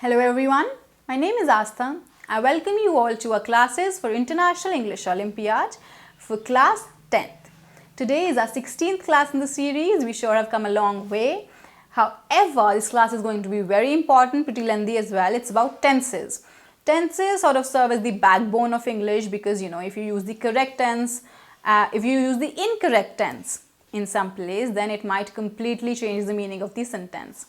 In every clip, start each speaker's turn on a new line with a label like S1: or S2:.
S1: Hello everyone, my name is Aastha. I welcome you all to our classes for International English Olympiad for class 10th. Today is our 16th class in the series. We sure have come a long way. However, this class is going to be very important, pretty lengthy as well. It's about tenses. Tenses sort of serve as the backbone of English because if you use the correct tense, if you use the incorrect tense in some place, then it might completely change the meaning of the sentence.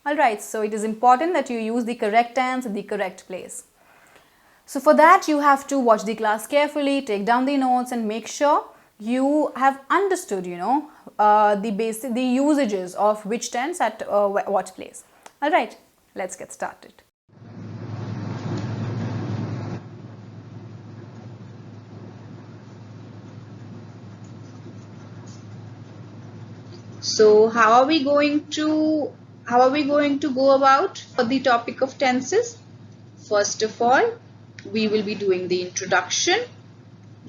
S1: Alright, so it is important that you use the correct tense at the correct place. So for that you have to watch the class carefully, take down the notes and make sure you have understood, the usages of which tense at what place. Alright, let's get started.
S2: So how are we going to go about for the topic of tenses? First of all, we will be doing the introduction,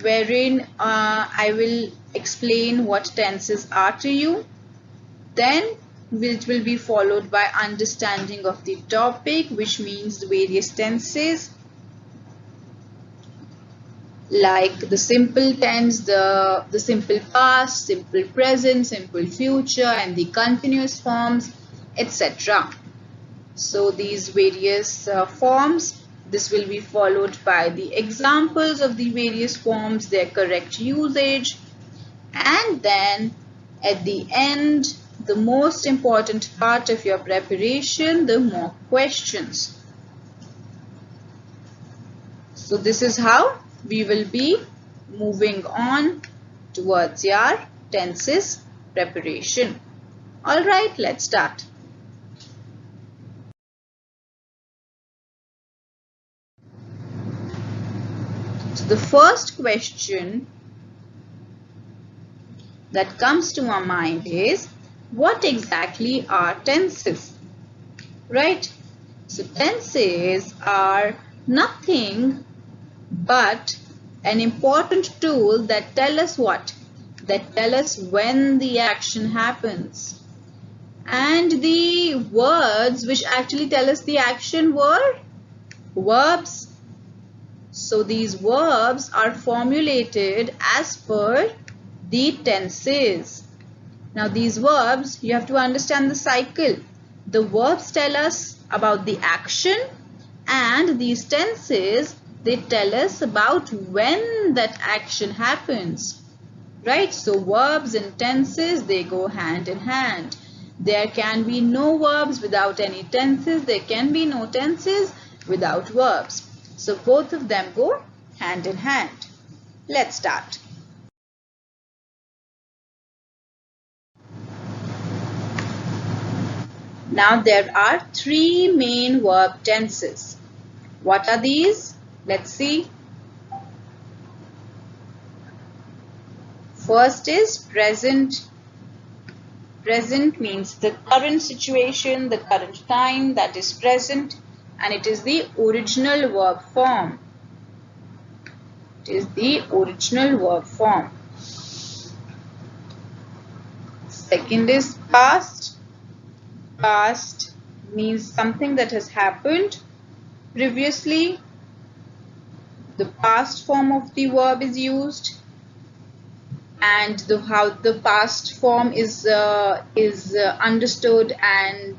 S2: wherein I will explain what tenses are to you. Then which will be followed by understanding of the topic, which means the various tenses, like the simple tense, the simple past, simple present, simple future, and the continuous forms, etc. So these various forms, this will be followed by the examples of the various forms, their correct usage, and then at the end, the most important part of your preparation, the mock questions. So this is how we will be moving on towards your tenses preparation. Alright, let's start. So the first question that comes to our mind is, what exactly are tenses? Right? So tenses are nothing but an important tool that tell us what? That tell us when the action happens. And the words which actually tell us the action were verbs. So these verbs are formulated as per the tenses. Now these verbs, you have to understand the cycle. The verbs tell us about the action, and these tenses, they tell us about when that action happens. Right? So verbs and tenses, they go hand in hand. There can be no verbs without any tenses. There can be no tenses without verbs. So both of them go hand in hand. Let's start. Now there are three main verb tenses. What are these? Let's see. First is present. Present means the current situation, the current time, that is present, and it is the original verb form. It is the original verb form. Second is past. Past means something that has happened previously. The past form of the verb is used, and how the past form is understood, and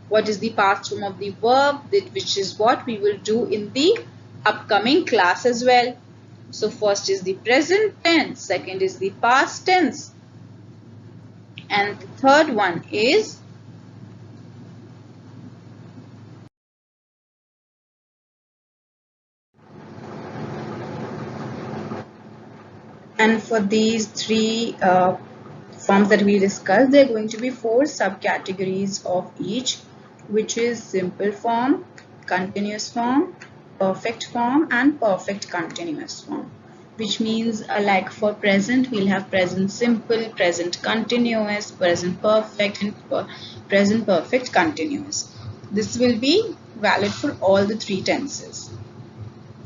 S2: what is the past form of the verb, which is what we will do in the upcoming class as well. So first is the present tense, second is the past tense, and the third one is and for these three forms that we discussed, there are going to be four subcategories of each, which is simple form, continuous form, perfect form, and perfect continuous form. Which means like for present, we'll have present simple, present continuous, present perfect, and present perfect continuous. This will be valid for all the three tenses,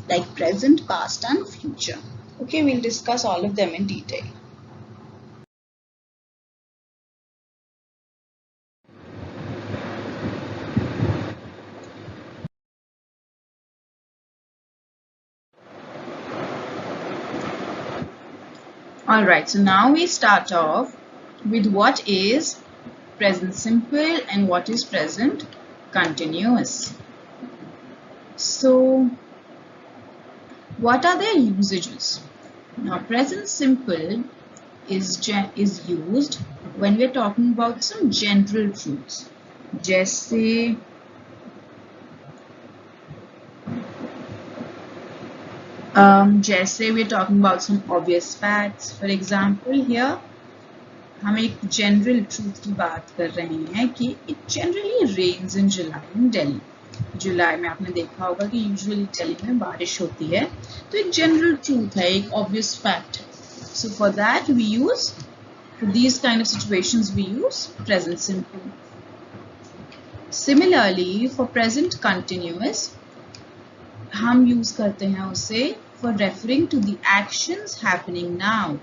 S2: like present, past, and future. Okay, we'll discuss all of them in detail. Alright, so now we start off with what is present simple and what is present continuous. So, what are their usages? Now, present simple is used when we are talking about some general truths. जैसे we are talking about some obvious facts. For example, here हम एक general truth की बात कर रहे हैं कि it generally rains in July in Delhi. जुलाई में आपने देखा होगा कि यूजुअली दिल्ली में बारिश होती है, तो एक जनरल ट्रूथ है, एक ऑब्वियस फैक्ट है. So for that we use, for these kind of situations we use present simple. Similarly, for present continuous हम यूज करते हैं उसे for referring to the actions happening now.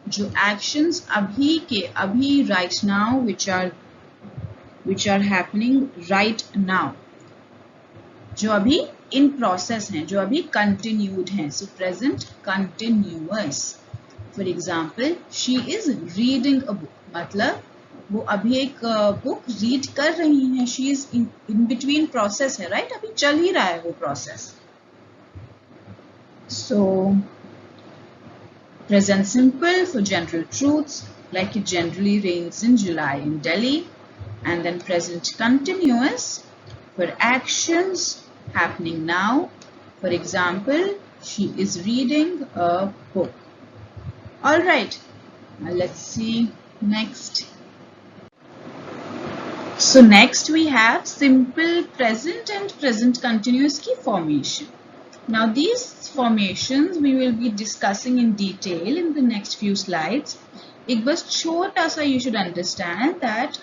S2: जो actions अभी right now which are happening right now, जो अभी in process हैं, जो अभी continued हैं. So present continuous. For example, she is reading a book. मतलब वो अभी एक बुक रीड कर रही हैं. She is in between process है, right? अभी चल ही रहा है वो process. So present simple for general truths like it generally rains in July in Delhi, and then present continuous for actions happening now. For example, she is reading a book. All right, now let's see next. So next we have simple present and present continuous key formation. Now these formations we will be discussing in detail in the next few slides. एक बस छोटा सा you should understand that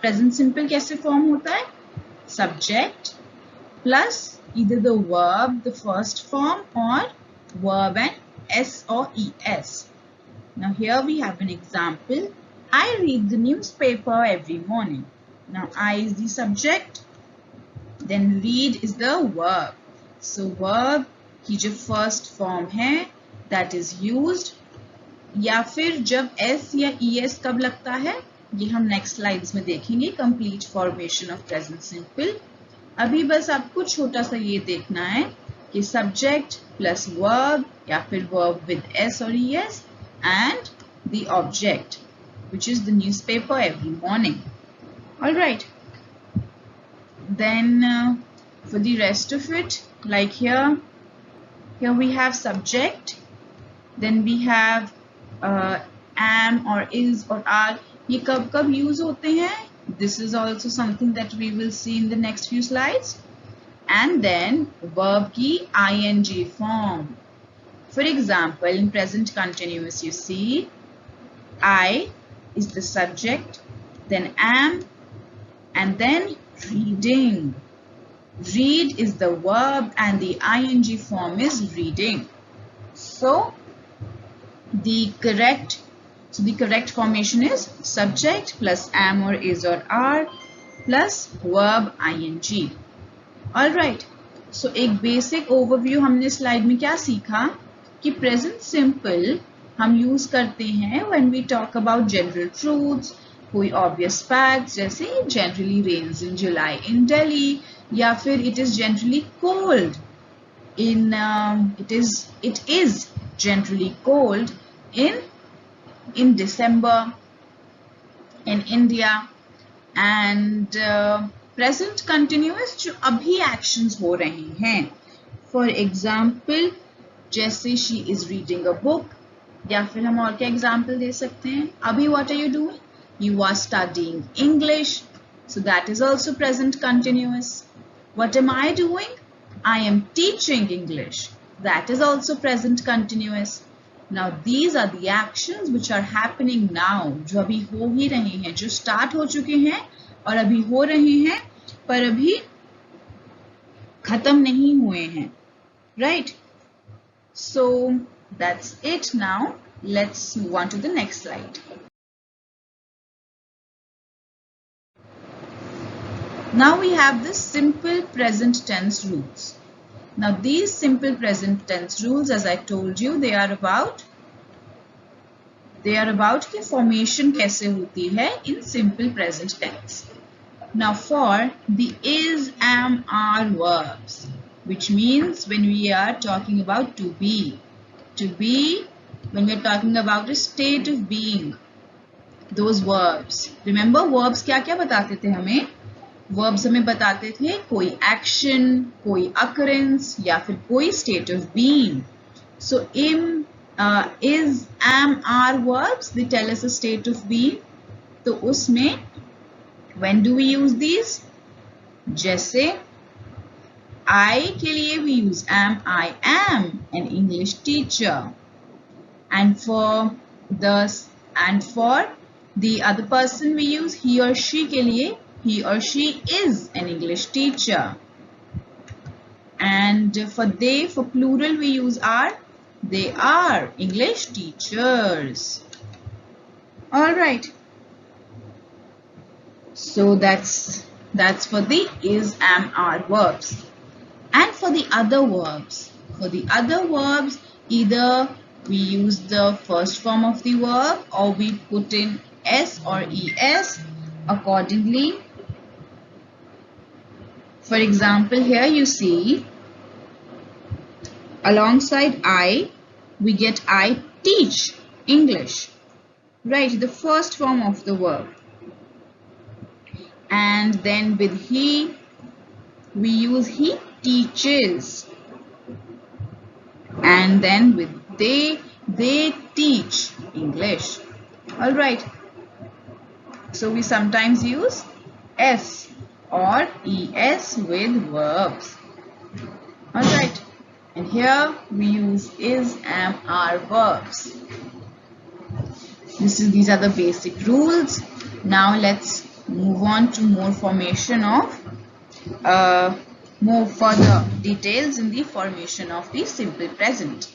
S2: present simple कैसे form होता है? Subject plus either the verb, the first form, or verb and S or ES. Now here we have an example. I read the newspaper every morning. Now I is the subject, then read is the verb. So verb की जो first form है that is used, या फिर जब S या ES कब लगता है ये हम next slides में देखेंगे. Complete formation of present simple. अभी बस आपको छोटा सा ये देखना है कि subject plus verb या फिर verb with S or ES and the object which is the newspaper every morning. All right. Then for the rest of it, like here we have subject, then we have am or is or are. ये कब कब use होते हैं? This is also something that we will see in the next few slides. And then verb की ing form. For example, in present continuous, you see I is the subject, then am, and then reading. Read is the verb and the ing form is reading. So the correct formation is subject plus am or is or are plus verb ing. Alright, so एक basic overview हमने slide में क्या सीखा कि present simple हम use करते हैं when we talk about general truths, कोई obvious facts जैसे generally rains in July in Delhi, या फिर it is generally cold in it is generally cold in December in India. And present continuous जो अभी actions हो रहे हैं. For example, जैसे she is reading a book, या फिर हम और क्या example दे सकते हैं? अभी what are you doing? You are studying English, so that is also present continuous. What am I doing? I am teaching English. That is also present continuous. Now these are the actions which are happening now, जो अभी हो ही रहे हैं, जो start हो चुके हैं और अभी हो रहे हैं पर अभी खत्म नहीं हुए हैं, right? So that's it. Now let's move on to the next slide. Now we have the simple present tense rules. Now these simple present tense rules, as I told you, they are about They are about कि formation कैसे होती है in simple present tense. Now for the is, am, are verbs, which means when we are talking about to be, when we are talking about a state of being, those verbs. Remember verbs क्या क्या बताते थे हमें? Verbs हमें बताते थे कोई action, कोई occurrence या फिर कोई state of being. So is, am, are verbs. They tell us a state of being. तो उसमें when do we use these? जैसे I के लिए we use am. I am an English teacher. And for the other person we use he or she के लिए he or she is an English teacher. And for they, for plural we use are. They are English teachers. All right. So that's for the is, am, are verbs. And for the other verbs, either we use the first form of the verb or we put in s or es accordingly. For example, here you see alongside I, we get I teach English, right? The first form of the verb. And then with he, we use he teaches. And then with they teach English. All right. So we sometimes use s or es with verbs. All right. And here we use is, am, are verbs. These are the basic rules. Now let's move on to more formation of more further details in the formation of the simple present.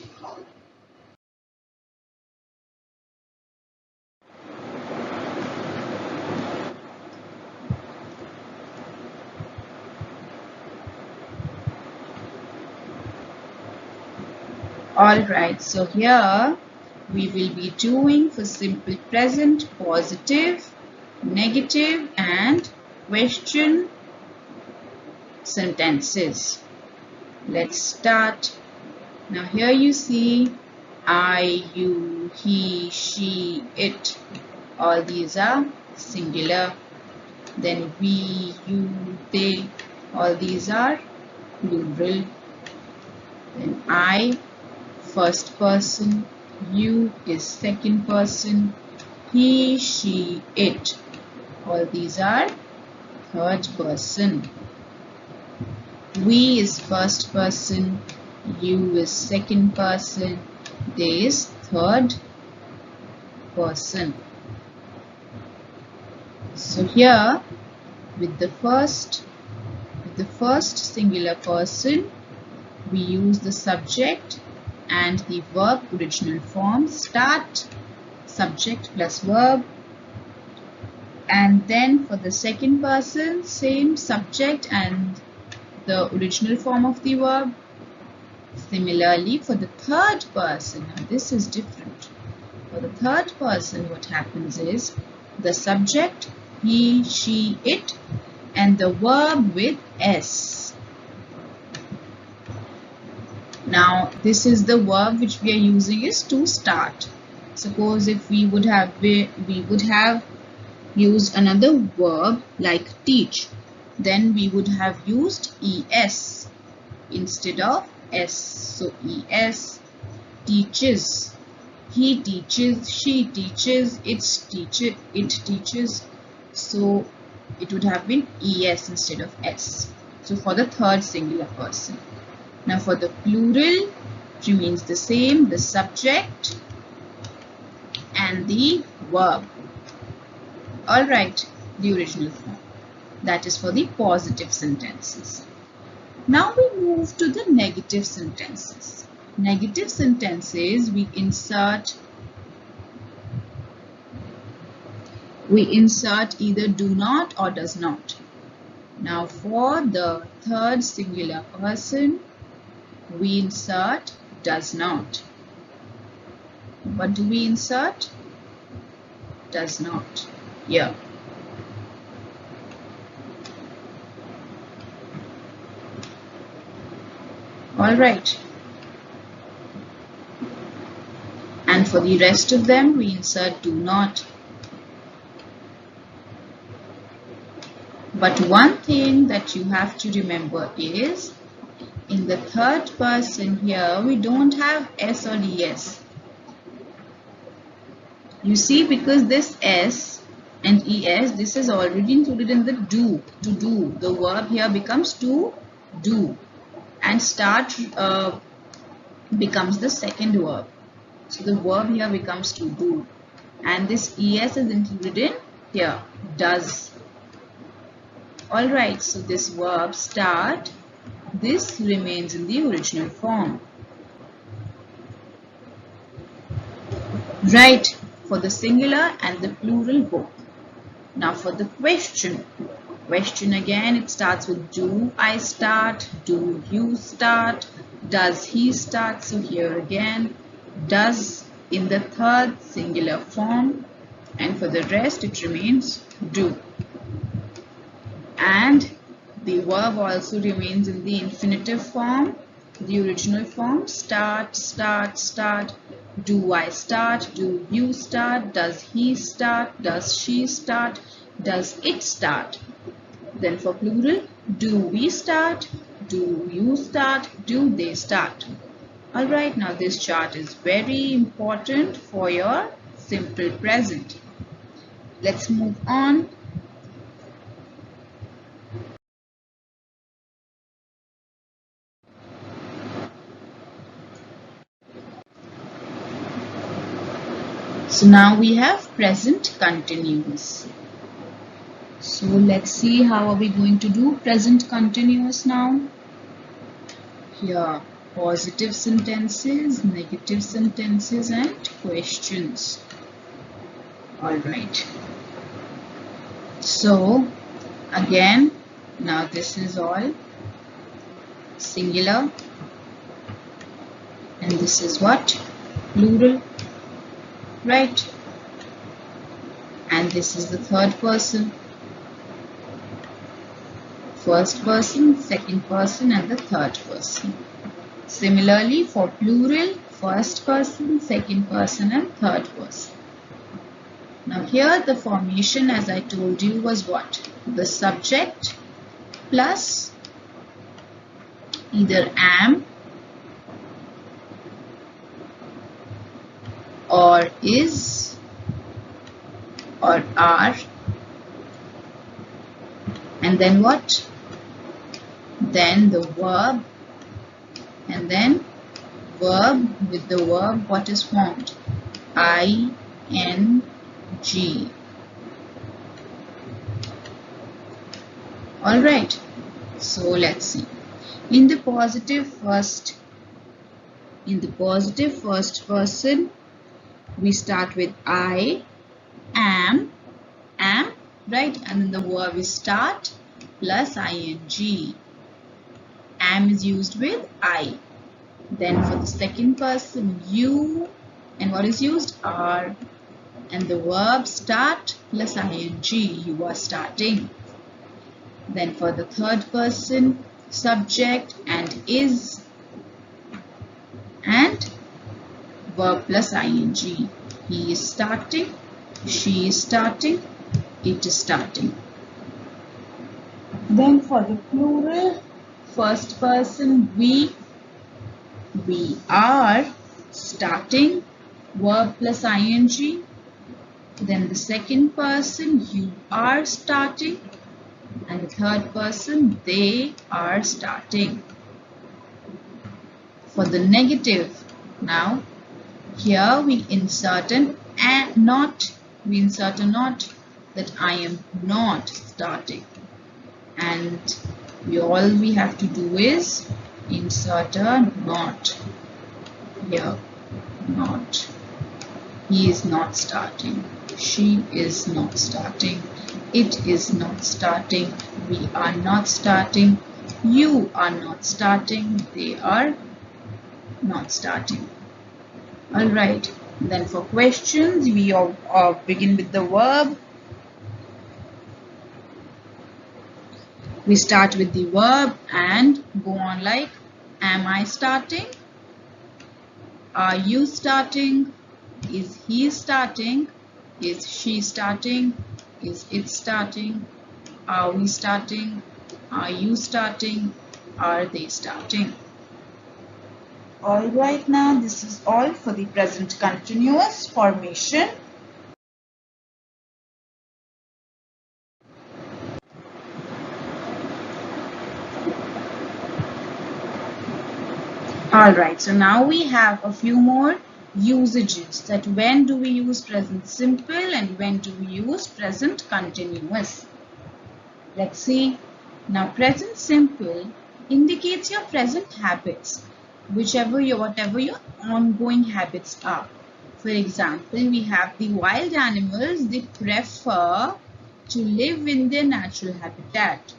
S2: Alright, so here we will be doing for simple present positive, negative and question sentences. Let's start. Now here you see I, you, he, she, it. All these are singular. Then we, you, they. All these are plural. Then I, first person, you is second person, he, she, it. All these are third person. We is first person, you is second person, they is third person. So here with the first singular person, we use the subject and the verb original form, start, subject plus verb. And then for the second person, same subject and the original form of the verb. Similarly for the third person, now this is different. For the third person, what happens is the subject, he, she, it, and the verb with s. Now this is the verb which we are using is to start. Suppose if we would have used another verb like teach, then we would have used es instead of s. So es, teaches, he teaches, she teaches, it teaches. So it would have been es instead of s. So for the third singular person. Now for the plural, it remains the same, the subject and the verb. Alright, the original form. That is for the positive sentences. Now we move to the negative sentences. Negative sentences, we insert either do not or does not. Now for the third singular person, we insert does not. What do we insert? does not. Here. Alright. And for the rest of them, we insert do not. But one thing that you have to remember is, in the third person here, we don't have S or ES. You see, because this S and ES, this is already included in the do, to do. The verb here becomes to do. And start becomes the second verb. So the verb here becomes to do. And this ES is included in here, does. Alright, so this verb start, this remains in the original form. Right, for the singular and the plural both. Now for the question. Question again, it starts with do I start, do you start, does he start. So here again, does in the third singular form, and for the rest it remains do. And the verb also remains in the infinitive form, the original form, start, start, start. Do I start, do you start, does he start, does she start, does it start. Then for plural, do we start, do you start, do they start. Alright, now this chart is very important for your simple present. Let's move on. So now we have present continuous. So let's see how are we going to do present continuous now. Here, positive sentences, negative sentences and questions. Alright. So again, now this is all singular and this is what? Plural. Right, and this is the third person, first person, second person and the third person. Similarly for plural, first person, second person and third person. Now here the formation, as I told you, was what? The subject plus either am or is or are, and then what? Then the verb, and then verb with the verb what is formed? ing. Alright, so let's see. In the positive first person, we start with I, am, right? And then the verb is start plus ing. Am is used with I. Then for the second person, you, and what is used? Are. And the verb start plus ing. You are starting. Then for the third person, subject and is, and verb plus ing. He is starting, she is starting, it is starting. Then for the plural, first person, we are starting, verb plus ing. Then the second person, you are starting, and the third person, they are starting. For the negative, now here we insert an not. We insert a not, that I am not starting. And all we have to do is insert a not. Here, not. He is not starting. She is not starting. It is not starting. We are not starting. You are not starting. They are not starting. Alright, Then for questions, we begin with the verb. We start with the verb and go on like, am I starting? Are you starting? Is he starting? Is she starting? Is it starting? Are we starting? Are you starting? Are they starting? Alright, now this is all for the present continuous formation. Alright, so now we have a few more usages, that when do we use present simple and when do we use present continuous. Let's see. Now present simple indicates your present habits, whatever your ongoing habits are. For example, we have the wild animals, they prefer to live in their natural habitat.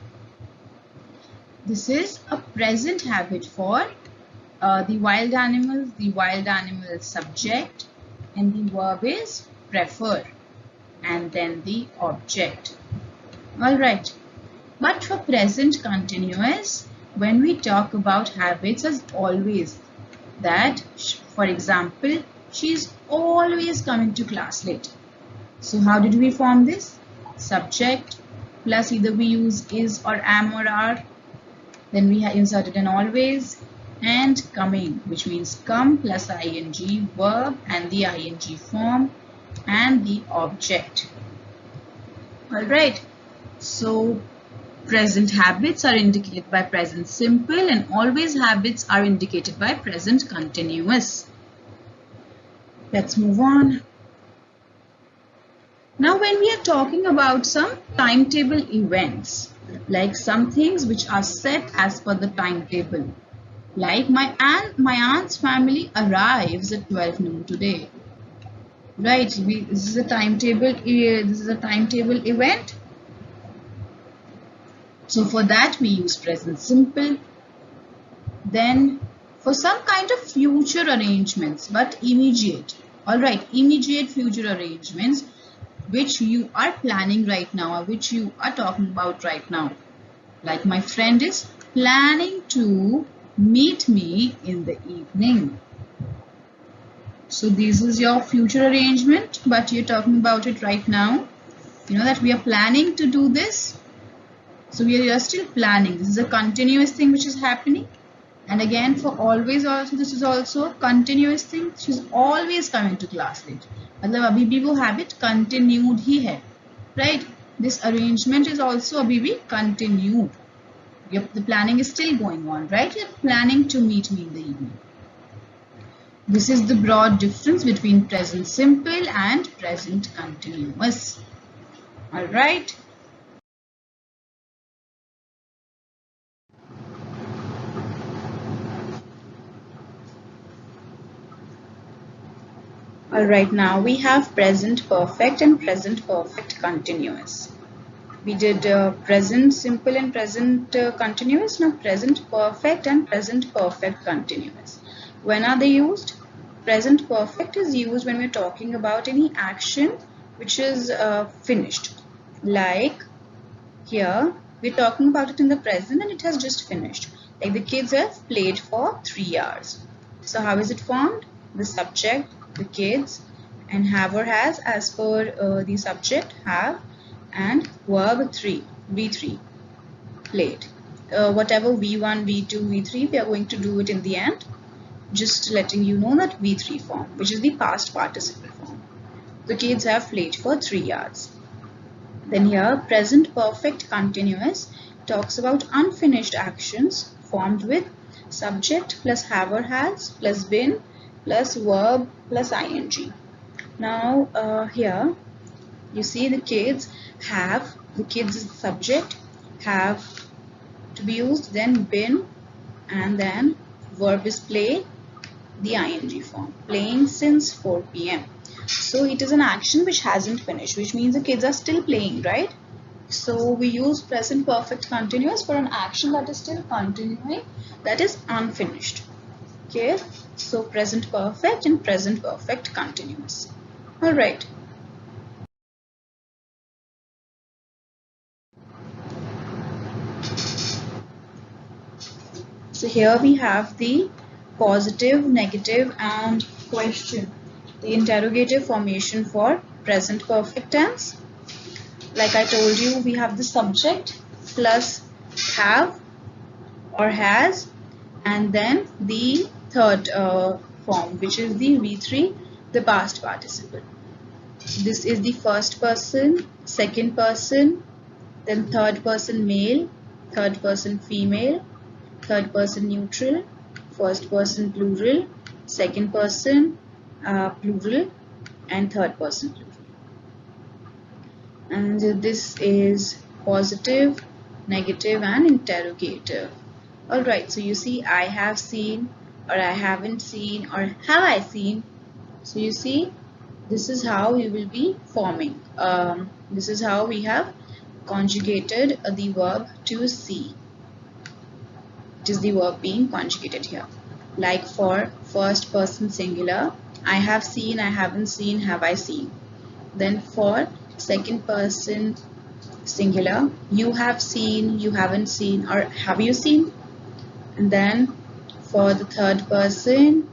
S2: This is a present habit for the wild animals, subject, and the verb is prefer, and then the object. Alright, but for present continuous, when we talk about habits as always, that for example, she's always coming to class late. So how did we form this? Subject plus either we use is or am or are. Then we have inserted an always and coming, which means come plus ing, verb and the ing form and the object. Alright, so present habits are indicated by present simple and always habits are indicated by present continuous. Let's move on. Now when we are talking about some timetable events, like some things which are set as per the timetable, like my aunt's family arrives at 12 noon today. Right, this is a timetable event. So for that we use present simple. Then for some kind of future arrangements but immediate. Alright, immediate future arrangements which you are planning right now or which you are talking about right now. Like my friend is planning to meet me in the evening. So this is your future arrangement, but you're talking about it right now. You know that we are planning to do this. So we are still planning. This is a continuous thing which is happening. And again for always also, this is also a continuous thing. She's always coming to class late. मतलब अभी भी वो habit continued ही है. Right? This arrangement is also अभी भी continued. The planning is still going on, right? You're planning to meet me in the evening. This is the broad difference between present simple and present continuous. Alright. Alright, now we have present perfect and present perfect continuous. We did present simple and present continuous. Now present perfect and present perfect continuous. When are they used? Present perfect is used when we're talking about any action which is finished. Like here, we're talking about it in the present and it has just finished. Like the kids have played for 3 hours. So how is it formed? The subject, the kids, and have or has as per the subject have, and verb 3, V3, played. Whatever V1, V2, V3, we are going to do it in the end. Just letting you know that V3 form, which is the past participle form. The kids have played for 3 hours. Then here, present perfect continuous talks about unfinished actions formed with subject plus have or has plus been plus verb plus ing. Now here you see the kids have, the kids is the subject, have to be used, then been, and then verb is play, the ing form, playing since 4 p.m. So it is an action which hasn't finished, which means the kids are still playing, right? So we use present perfect continuous for an action that is still continuing, that is unfinished. Okay, So present perfect and present perfect continuous. Alright. So here we have the positive, negative and question. The interrogative formation for present perfect tense. Like I told you, we have the subject plus have or has, and then the third form, which is the V3, the past participle. This is the first person, second person, then third person male, third person female, third person neutral, first person plural, second person plural, and third person plural. And this is positive, negative, and interrogative. Alright, so you see, I have seen, or I haven't seen, or have I seen. So you see, this is how we will be forming. This is how we have conjugated the verb to see. It is the verb being conjugated here. Like for first person singular, I have seen, I haven't seen, have I seen. Then for second person singular, you have seen, you haven't seen, or have you seen. And then for the third person,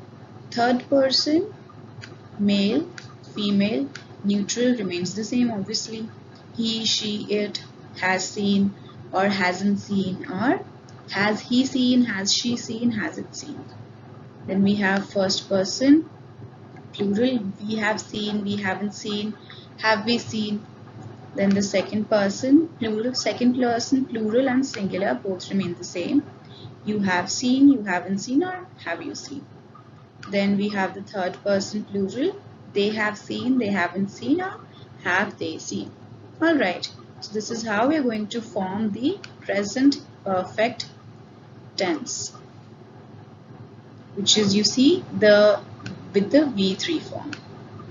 S2: male, female, neutral remains the same obviously. He, she, it has seen or hasn't seen, or has he seen, has she seen, has it seen. Then we have first person plural, we have seen, we haven't seen, have we seen. Then the second person plural and singular both remain the same. You have seen, you haven't seen, or have you seen. Then we have the third person plural, they have seen, they haven't seen, or have they seen. Alright, so this is how we are going to form the present perfect tense, which is, you see, with the V3 form.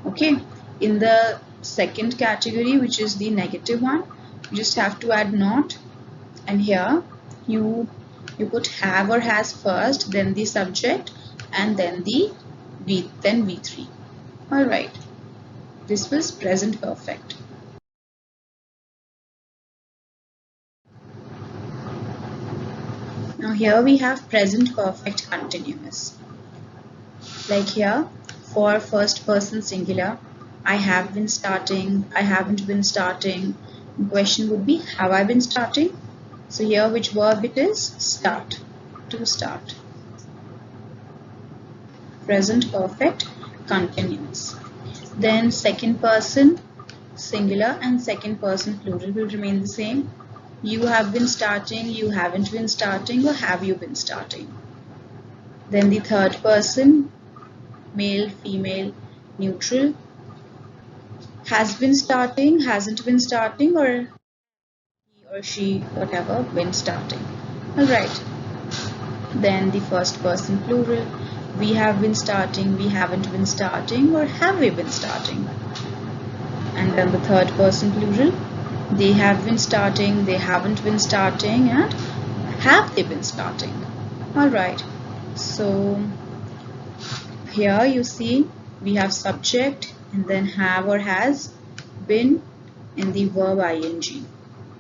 S2: Okay, in the second category, which is the negative one, you just have to add not, and here you put have or has first, then the subject, and then the V3. Alright, this was present perfect. Now here we have present perfect continuous. Like here, for first person singular, I have been starting, I haven't been starting. The question would be, have I been starting? So here which verb it is? Start, to start. Present perfect continuous. Then second person singular and second person plural will remain the same. You have been starting, you haven't been starting, or have you been starting. Then the third person, male, female, neutral, has been starting, hasn't been starting, or he or she, whatever, been starting. Alright. Then the first person plural, we have been starting, we haven't been starting, or have we been starting. And then the third person plural, they have been starting, they haven't been starting, and have they been starting. Alright, so here you see we have subject and then have or has been and the verb ing.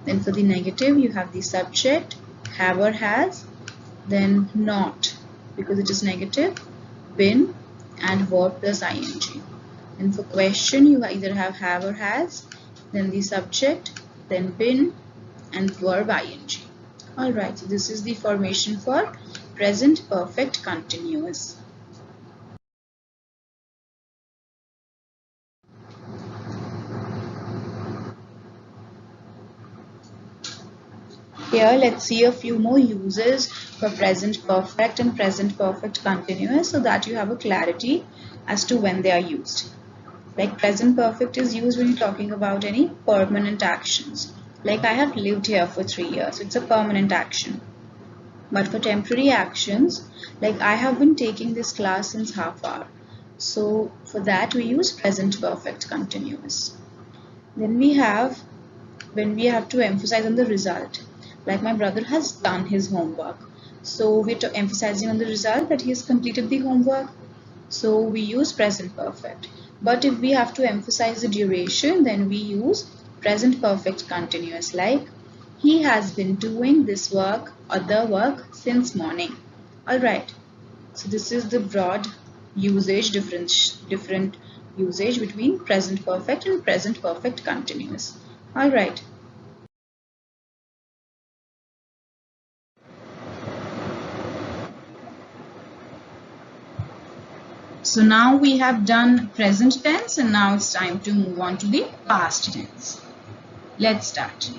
S2: Then for the negative you have the subject, have or has, then not, because it is negative, been and verb plus ing. And for question you either have or has, then the subject, then been and verb ing. Alright, so this is the formation for present perfect continuous. Here let's see a few more uses for present perfect and present perfect continuous so that you have a clarity as to when they are used. Like present perfect is used when you're talking about any permanent actions. Like I have lived here for 3 years, it's a permanent action. But for temporary actions, like I have been taking this class since half hour. So for that we use present perfect continuous. Then we have when we have to emphasize on the result. Like my brother has done his homework. So we're emphasizing on the result that he has completed the homework. So we use present perfect. But if we have to emphasize the duration, then we use present perfect continuous, like he has been doing this work or the work since morning. Alright, so this is the broad usage, different usage between present perfect and present perfect continuous. Alright. So now we have done present tense and now it's time to move on to the past tense. Let's start.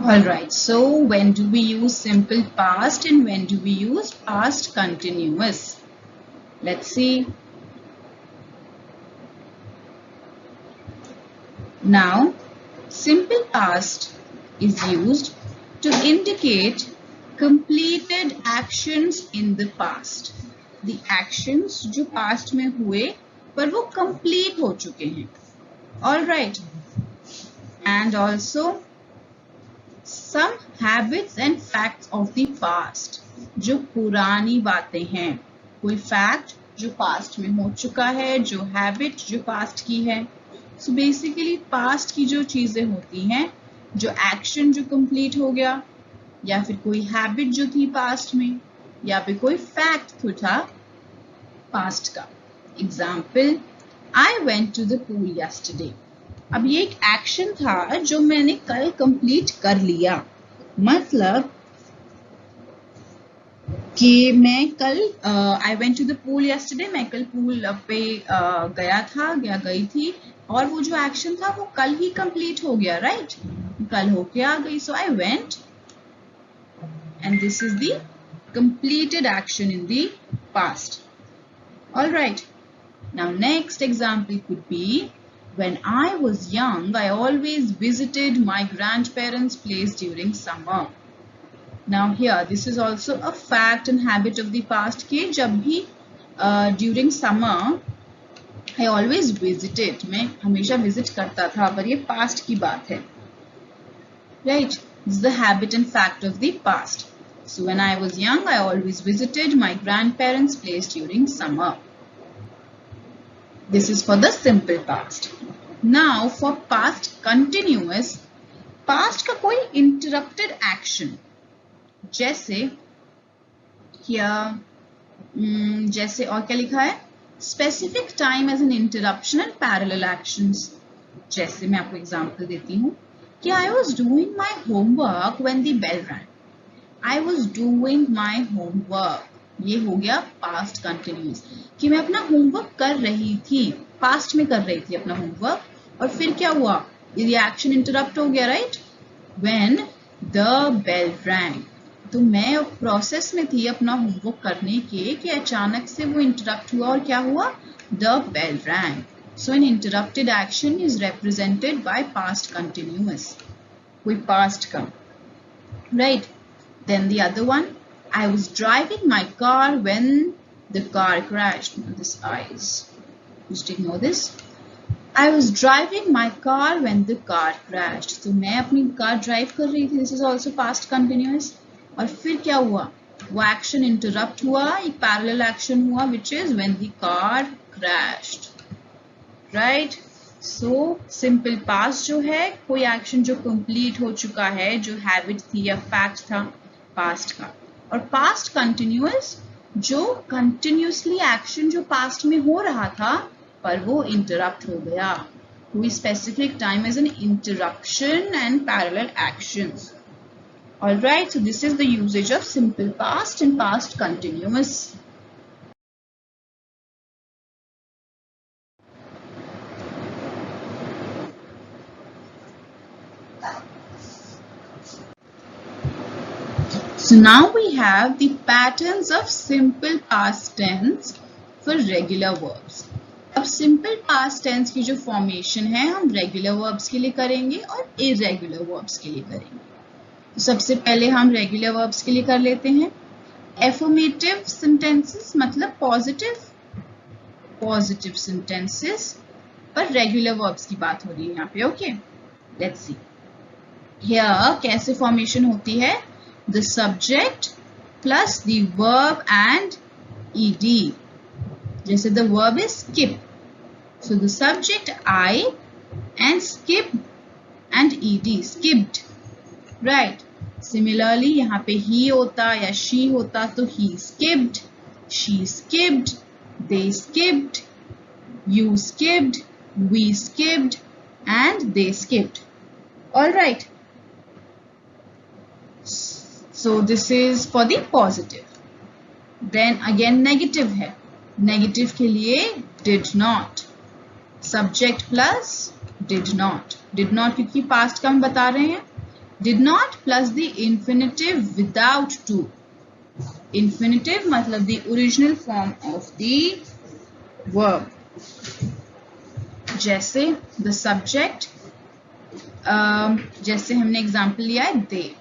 S2: Alright, so when do we use simple past and when do we use past continuous? Let's see. Now, simple past is used to indicate completed actions in the past. The actions जो past में हुए पर वो complete हो चुके हैं. Alright. And also some habits and facts of the past. जो पुरानी बातें हैं. कोई fact जो past में हो चुका है, जो habit जो past की है. So basically past की जो चीजें होती हैं, जो action जो complete हो गया, या फिर कोई habit जो थी past में, या फिर कोई fact जो था past का. Example, I went to the pool yesterday. अब ये एक action था जो मैंने कल complete कर लिया. मतलब कि मैं कल I went to the pool yesterday, मैं कल pool पे गया था या गई थी और वो जो action था वो कल ही complete हो गया, right? कल होके आ गई. So I went and this is the completed action in the past. Alright. Now next example could be, when I was young, I always visited my grandparents' place during summer. Now here, this is also a fact and habit of the past कि जब भी during summer, I always visited. मैं हमेशा visit करता था, पर ये past की बात है. Right? This is the habit and fact of the past. So when I was young, I always visited my grandparents' place during summer. This is for the simple past. Now for past continuous, past का कोई interrupted action. जैसे here, जैसे और क्या लिखा है? Specific time as an interruption and parallel actions. जैसे मैं आपको example देती हूँ कि I was doing my homework when the bell rang. I was doing my homework. ये हो गया past continuous कि मैं अपना homework कर रही थी, past में कर रही थी अपना homework और फिर क्या हुआ? ये action interrupt हो गया, right? When the bell rang. तो मैं प्रोसेस में थी अपना होमवर्क करने के कि अचानक से वो इंटरप्ट हुआ और क्या हुआ? The bell rang. So an interrupted action is represented by past continuous. कोई past का, right? Then the other one, I was driving my car when the car crashed. This is, just ignore this. I was driving my car when the car crashed. तो मैं अपनी car drive कर रही थी. This is also past continuous. और फिर क्या हुआ? वो एक्शन इंटरप्ट हुआ, एक पैरेलल एक्शन हुआ which is when the car crashed, right? So simple past जो है कोई एक्शन जो कंप्लीट हो चुका है, जो हैबिट थी या फैक्ट था पास्ट का. और पास्ट कंटिन्यूअस जो कंटिन्यूसली एक्शन जो पास्ट में हो रहा था पर वो इंटरप्ट हो गया. कोई specific time as an interruption and parallel actions. Alright, so this is the usage of simple past and past continuous. So now we have the patterns of simple past tense for regular verbs. अब simple past tense की जो formation है हम regular verbs के लिए करेंगे और irregular verbs के लिए करेंगे. तो सबसे पहले हम रेगुलर वर्ब्स के लिए कर लेते हैं. एफर्मेटिव सेंटेंसेस मतलब पॉजिटिव सेंटेंसेस पर रेगुलर वर्ब्स की बात हो रही है यहाँ पे. ओके, लेट्स सी हियर कैसे फॉर्मेशन होती है. The subject plus the verb and ed. जैसे the verb is skip, so the subject I and skip and ed, skipped, right. Similarly यहाँ पे he होता या she होता तो he skipped, she skipped, they skipped, you skipped, we skipped and they skipped. All right, so this is for the positive. Then again negative है. Negative के लिए did not, subject plus did not. Did not क्योंकि past का हम बता रहे हैं. Did not plus the infinitive without to. Infinitive मतलब the original form of the verb. जैसे the subject, जैसे हमने example लिया है they.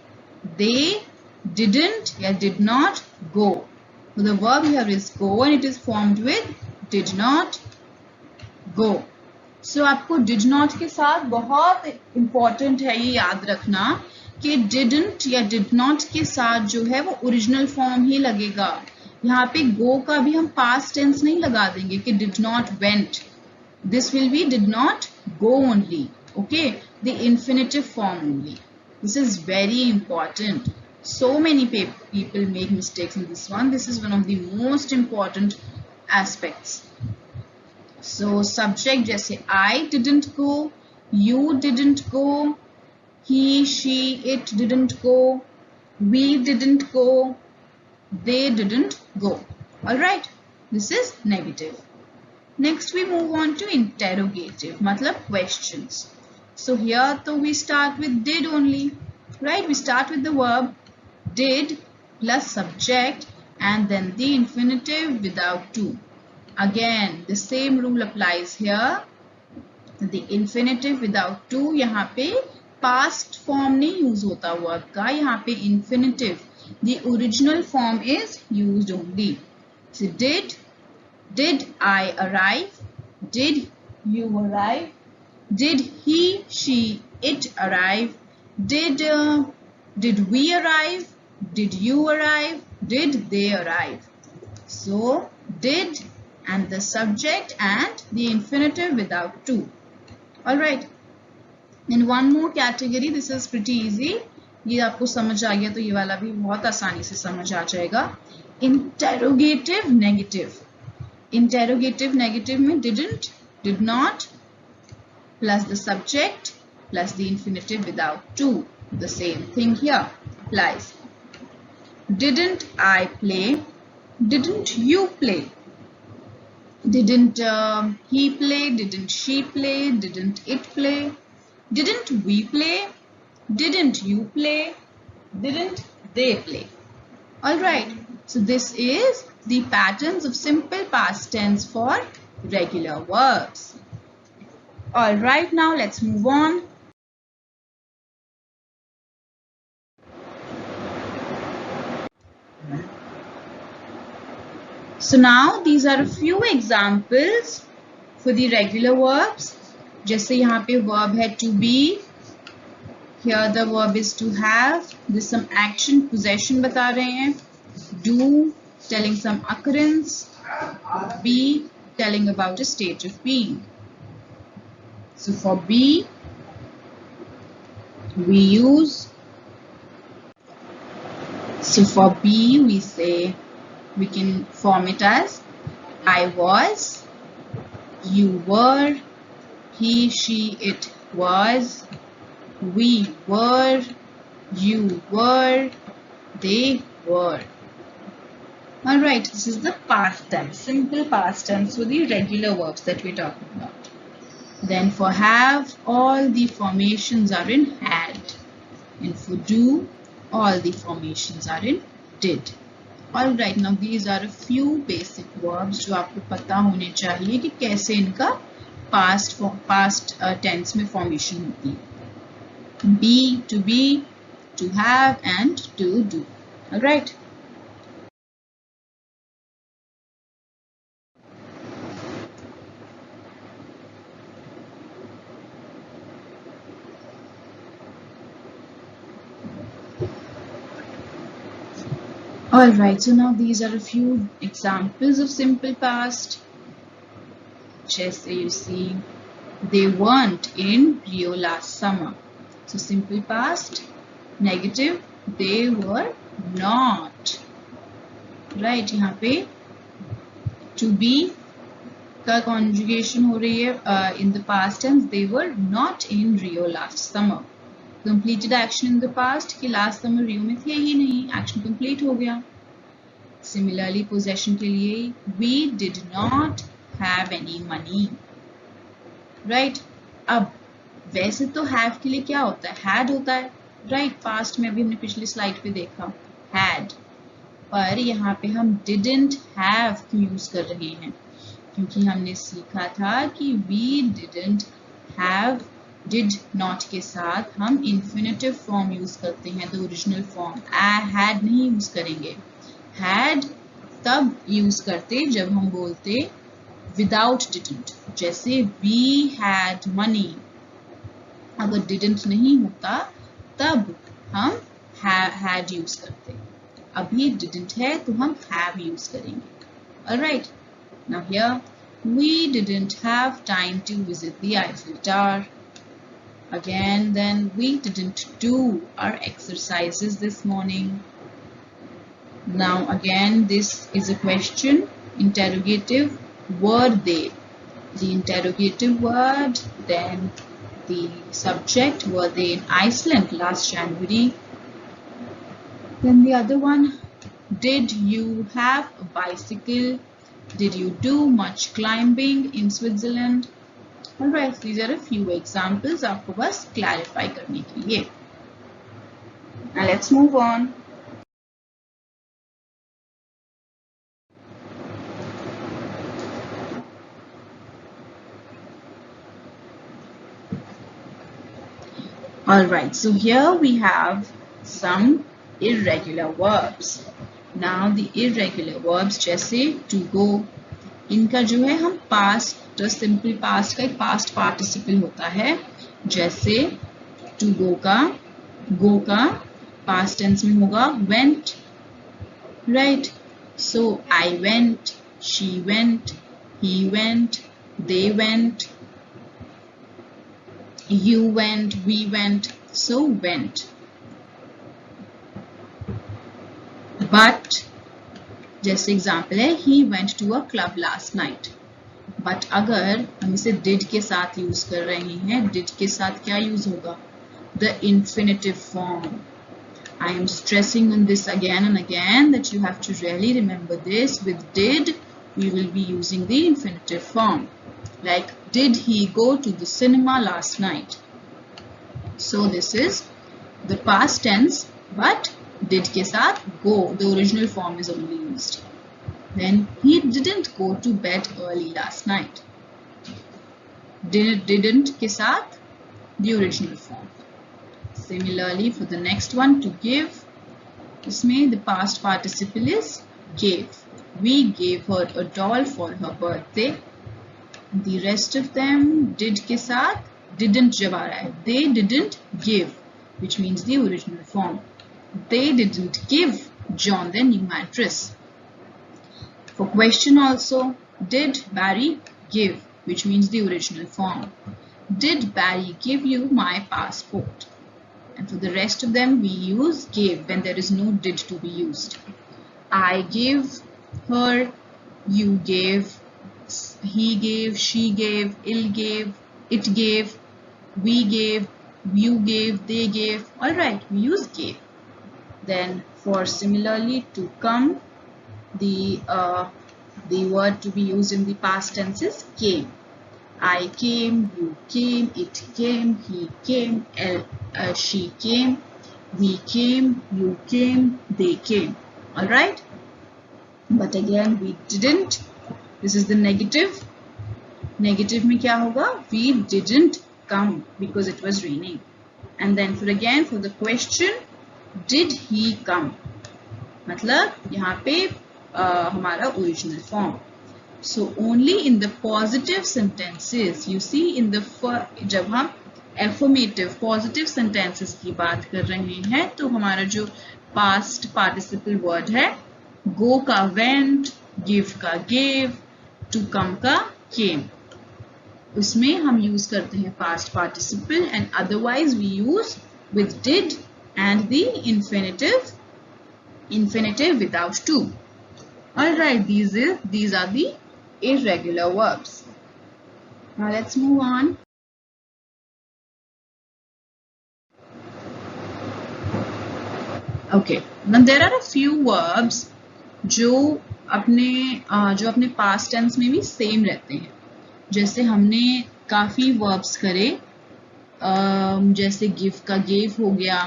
S2: They didn't या did not go. So the verb here is go and it is formed with did not go. So आपको did not के साथ बहुत important है ये याद रखना कि didn't या did not के साथ जो है वो original form ही लगेगा. यहाँ पे go का भी हम past tense नहीं लगा देंगे कि did not went. This will be did not go only. Okay, the infinitive form only. This is very important. So many people make mistakes in this one. This is one of the most important aspects. So subject जैसे I didn't go, you didn't go, he, she, it didn't go, we didn't go, they didn't go. All right, this is negative. Next we move on to interrogative, मतलब questions. So here तो we start with did only, right? We start with the verb did plus subject and then the infinitive without to. Again the same rule applies here. The infinitive without to, यहाँ पे past form नहीं use होता verb का, यहाँ पे infinitive, the original form is used only. So did I arrive, did you arrive, did he, she, it arrive, did we arrive, did you arrive, did they arrive. So did and the subject and the infinitive without to. All right, in one more category, this is pretty easy. ये आपको समझ आ गया तो ये वाला भी बहुत आसानी से समझ आ जाएगा. Interrogative negative. Interrogative negative में didn't, did not plus the subject plus the infinitive without to. The same thing here applies. Didn't I play, didn't you play, didn't he play, didn't she play, didn't it play, didn't we play, didn't you play, didn't they play. All right, so this is the patterns of simple past tense for regular verbs. All right, now let's move on. So now these are a few examples for the regular verbs. जैसे यहाँ पे verb है to be. Here the verb is to have. This some action possession बता रहे हैं. Do telling some occurrence. Be telling about a state of being. So for be we use. So for be we say, we can form it as I was, you were, he, she, it was, we were, you were, they were. Alright, this is the past tense, simple past tense for the regular verbs that we're talking about. Then for have, all the formations are in had. And for do, all the formations are in did. Alright, now these are a few basic verbs जो आपको पता होने चाहिए कि कैसे इनका past tense में formation होती है. Be, to have and to do. Alright. Alright, so now these are a few examples of simple past. Just you see, they weren't in Rio last summer. So simple past, negative, they were not. Right, यहाँ पे to be का conjugation हो रही है in the past tense. They were not in Rio last summer. Completed action in the past कि last summer Rio में थे ही नहीं, action complete हो गया. Similarly, possession के लिए we did not have any money. Right? अब वैसे तो have के लिए क्या होता है? Had होता है. Right? Past में अभी हमने पिछली slide पे देखा had. पर यहाँ पे हम didn't have क्यों यूज कर रहे हैं? क्योंकि हमने सीखा था कि we didn't have did not के साथ हम infinitive form यूज करते हैं, the original form. had नहीं यूज करेंगे. had तब यूज करते जब हम बोलते without didn't. जैसे we had money. अगर didn't नहीं होता तब हम had यूज करते. अभी didn't है तो हम have यूज करेंगे. Alright. Now here, we didn't have time to visit the Eiffel Tower. Again, then we didn't do our exercises this morning. Now again, this is a question, interrogative, were they? The interrogative word, then the subject, were they in Iceland last January? Then the other one, did you have a bicycle? Did you do much climbing in Switzerland? Alright, these are a few examples आपको बस clarify करने के लिए. Now let's move on. Alright, so here we have some irregular verbs. Now the irregular verbs जैसे to go, इनका जो है हम past, simple past का एक past participle होता है. जैसे to go का past tense में होगा went. Right? So I went, she went, he went, they went, you went, we went, so went. But जैसे एग्जाम्पल है he went to a club last night. But अगर हम इसे did के साथ यूज कर रहे हैं, did के साथ क्या यूज होगा? The infinitive form. I am stressing on this again and again that you have to really remember this. With did, we will be using the infinitive form. Like, did he go to the cinema last night? So this is the past tense, but did के साथ go, the original form is only used. Then he didn't go to bed early last night. Didn't के साथ the original form. Similarly, for the next one, to give, इसमें the past participle is gave. We gave her a doll for her birthday. The rest of them did के साथ didn't जब आ रहा है. They didn't give, which means the original form. They didn't give John their new mattress. For question also, did Barry give, which means the original form. Did Barry give you my passport? And for the rest of them, we use gave when there is no did to be used. I gave her, you gave, he gave, she gave, it gave, we gave, you gave, they gave. Alright, we use gave. Then for similarly to come, the word to be used in the past tense is came. I came, you came, it came, he came, she came, we came, you came, they came. Alright? But again, we didn't. This is the negative. Negative में क्या होगा? We didn't come because it was raining. And then for the question, did he come? मतलब यहाँ पे हमारा original form. So only in the positive sentences, you see in the जब हम affirmative positive sentences की बात कर रहे हैं तो हमारा जो पास्ट पार्टिसिपल वर्ड है. गो का वेंट, गिव का गेव, टू कम का केम. उसमें हम यूज करते हैं past participle and otherwise we use with did and the infinitive without to. Alright, these are the irregular verbs. Now let's move on. Okay, now there are a few verbs जो अपने past tense में भी same रहते हैं. जैसे हमने काफी verbs करे, जैसे गिव का गेव हो गया,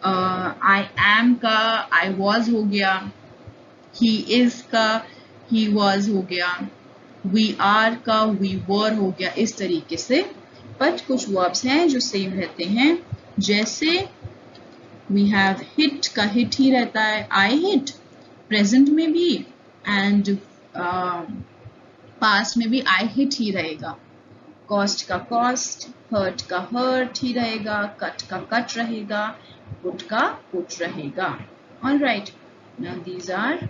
S2: आई एम का आई वॉज हो गया, ही इज का ही वॉज हो गया, वी आर का वी वर हो गया. इस तरीके से बट कुछ वर्ब्स हैं जो सेम रहते हैं. जैसे वी हैव हिट का हिट ही रहता है, आई हिट प्रेजेंट में भी एंड पास्ट में भी आई हिट ही रहेगा. कॉस्ट का कॉस्ट, हर्ट का हर्ट ही रहेगा, कट का कट रहेगा, पुट का पुट रहेगा. Alright, now these are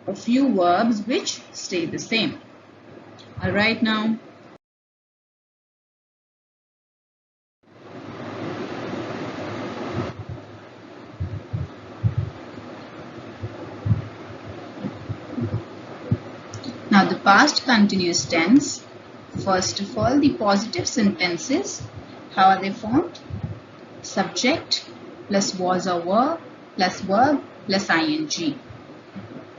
S2: a few verbs which stay the same. Alright, now the past continuous tense. First of all, the positive sentences, how are they formed? Subject plus was or were plus verb plus ing.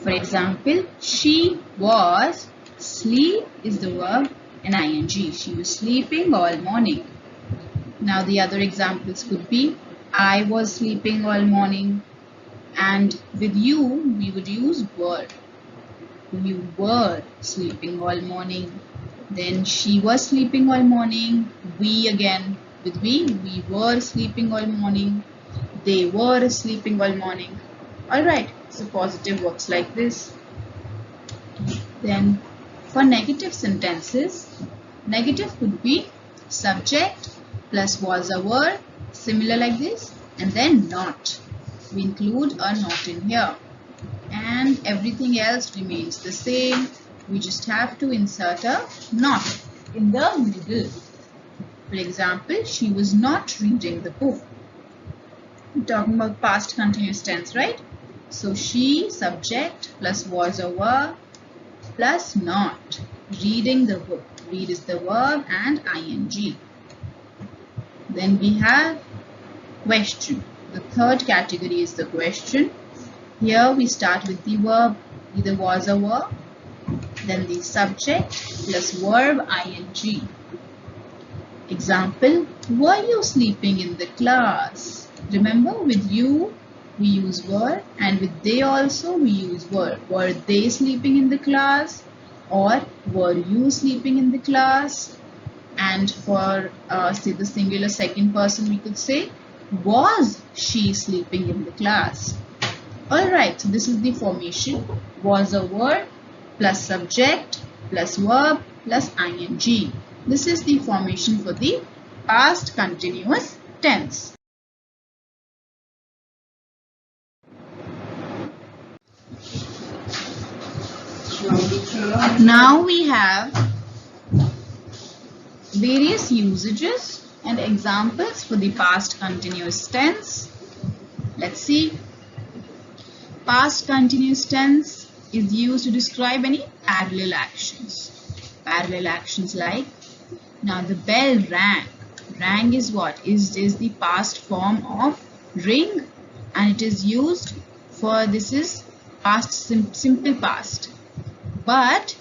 S2: For example, she was, sleep is the verb and ing. She was sleeping all morning. Now the other examples could be I was sleeping all morning, and with you we would use were. You were sleeping all morning. Then she was sleeping all morning. We again, with we were sleeping all morning. They were sleeping all morning. Alright, so positive works like this. Then for negative sentences, negative could be subject plus was or were, similar like this, and then not. We include a not in here. And everything else remains the same. We just have to insert a not in the middle. For example, she was not reading the book. We're talking about past continuous tense, right? So she, subject, plus was or were, plus not. Reading the book. Read is the verb and ing. Then we have question. The third category is the question. Here we start with the verb, either was or were, then the subject plus verb ing. Example, were you sleeping in the class? Remember, with you we use were, and with they also we use were. Were they sleeping in the class? Or were you sleeping in the class? And for say the singular second person, we could say, was she sleeping in the class? Alright, so this is the formation. Was or were plus subject plus verb plus ing. This is the formation for the past continuous tense. Now we have various usages and examples for the past continuous tense. Let's see. Past continuous tense is used to describe any parallel actions. Parallel actions like, now the bell rang. Rang is what? Is the past form of ring, and it is used for, this is past simple past. But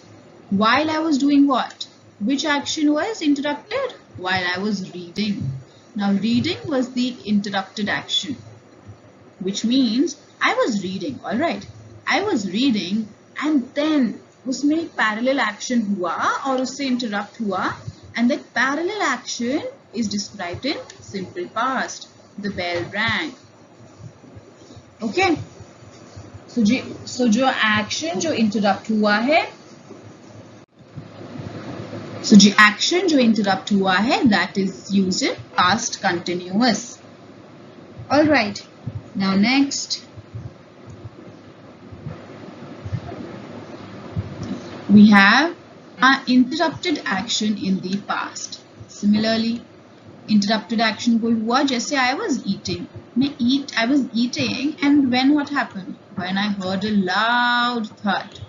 S2: while I was doing what? Which action was interrupted? While I was reading. Now reading was the interrupted action, which means I was reading, alright. I was reading and then उसमें एक parallel action हुआ और उससे interrupt हुआ, and that parallel action is described in simple past. The bell rang. Okay. So जो action जो interrupt हुआ है, so जो action जो interrupt हुआ है, that is used in past continuous. Alright. Now next, we have an interrupted action in the past. Similarly, interrupted action कोई हुआ जैसे I was eating. I was eating, and when what happened? When I heard a loud thud.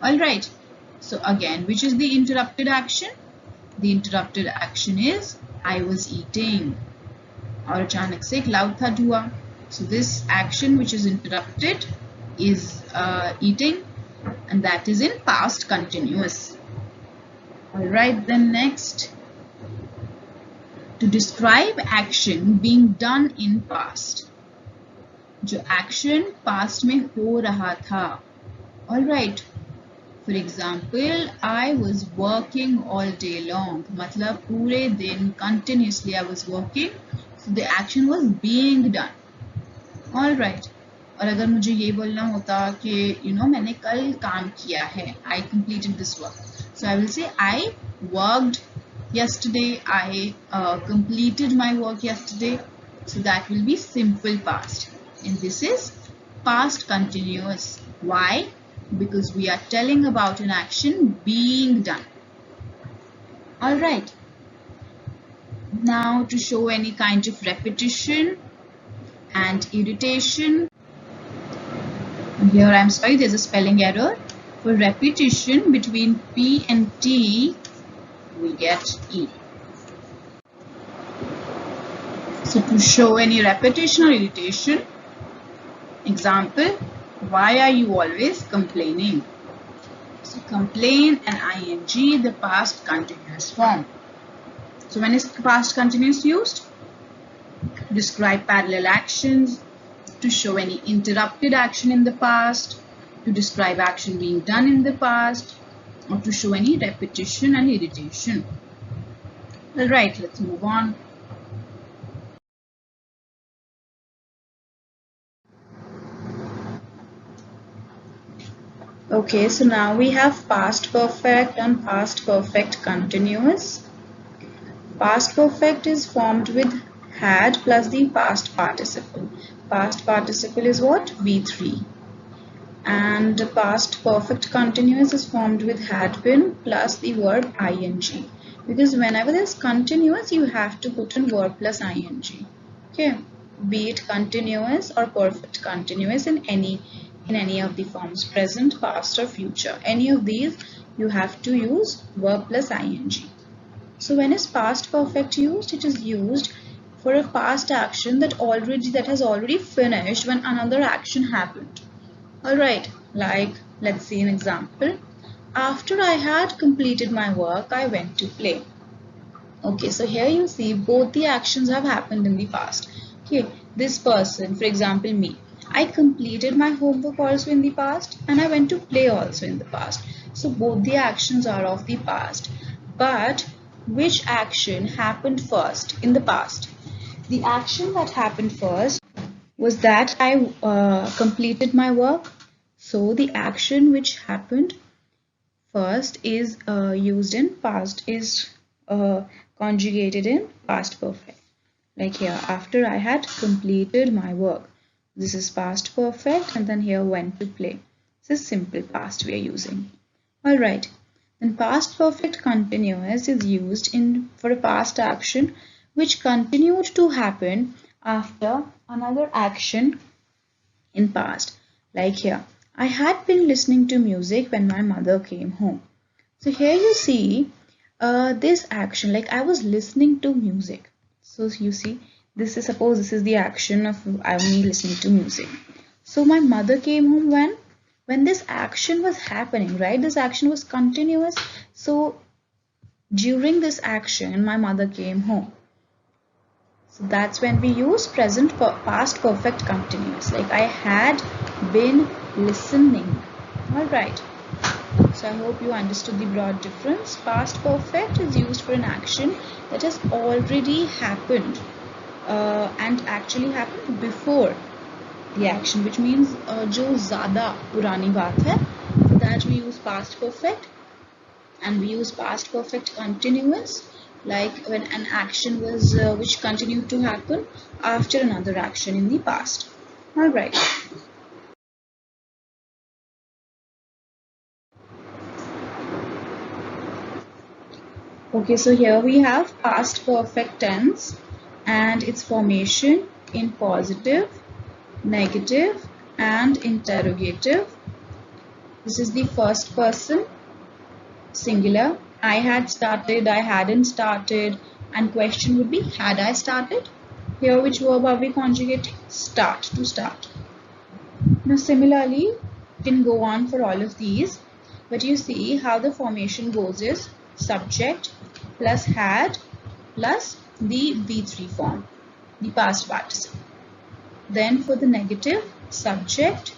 S2: Alright. So again, which is the interrupted action? The interrupted action is I was eating. और अचानक से एक loud thud हुआ. So this action which is interrupted is eating, and that is in past continuous. Alright, then next. To describe action being done in past. जो action past में हो रहा था. Alright. For example, I was working all day long. मतलब पूरे दिन continuously I was working. So the action was being done. Alright. और अगर मुझे ये बोलना होता कि मैंने कल काम किया है, I completed this work. So I will say I worked yesterday, I completed my work yesterday. So that will be simple past. And this is past continuous. Why? Because we are telling about an action being done. Alright. Now to show any kind of repetition and irritation. Here I am sorry, there's a spelling error. For repetition between P and T, we get E. So to show any repetition or irritation, example, why are you always complaining? So complain and ing, the past continuous form. So when is past continuous used? To describe parallel actions, to show any interrupted action in the past, to describe action being done in the past, or to show any repetition and irritation. Alright, let's move on. Okay, so now we have past perfect and past perfect continuous. Past perfect is formed with had plus the past participle. Past participle is what? V3. And past perfect continuous is formed with had been plus the verb ing. Because whenever there's continuous, you have to put in verb plus ing. Okay, be it continuous or perfect continuous in any of the forms, present, past or future. Any of these you have to use verb plus ing. So when is past perfect used? It is used for a past action that has already finished when another action happened. Alright, like let's see an example. After I had completed my work, I went to play. Okay, so here you see both the actions have happened in the past. Okay, this person, for example me, I completed my homework also in the past and I went to play also in the past. So both the actions are of the past. But which action happened first in the past? The action that happened first was that I completed my work. So the action which happened first is used in past, is conjugated in past perfect. Like here, after I had completed my work. This is past perfect, and then here went to play. This is simple past we are using. Alright, then past perfect continuous is used for a past action which continued to happen after another action in past. Like here, I had been listening to music when my mother came home. So here you see this action, like I was listening to music. So you see, suppose this is the action of me listening to music. So my mother came home when this action was happening, right? This action was continuous. So during this action, my mother came home. So that's when we use past perfect continuous. Like I had been listening. Alright. So I hope you understood the broad difference. Past perfect is used for an action that has already happened. And actually happened before the action, which means जो ज़्यादा पुरानी बात है, for that we use past perfect, and we use past perfect continuous, like when an action was which continued to happen after another action in the past. All right. Okay, so here we have past perfect tense and its formation in positive, negative, and interrogative. This is the first person, singular. I had started, I hadn't started, and question would be had I started? Here which verb are we conjugating? Start, to start. Now similarly, you can go on for all of these, but you see how the formation goes is subject plus had plus the V3 form, the past participle. Then for the negative, subject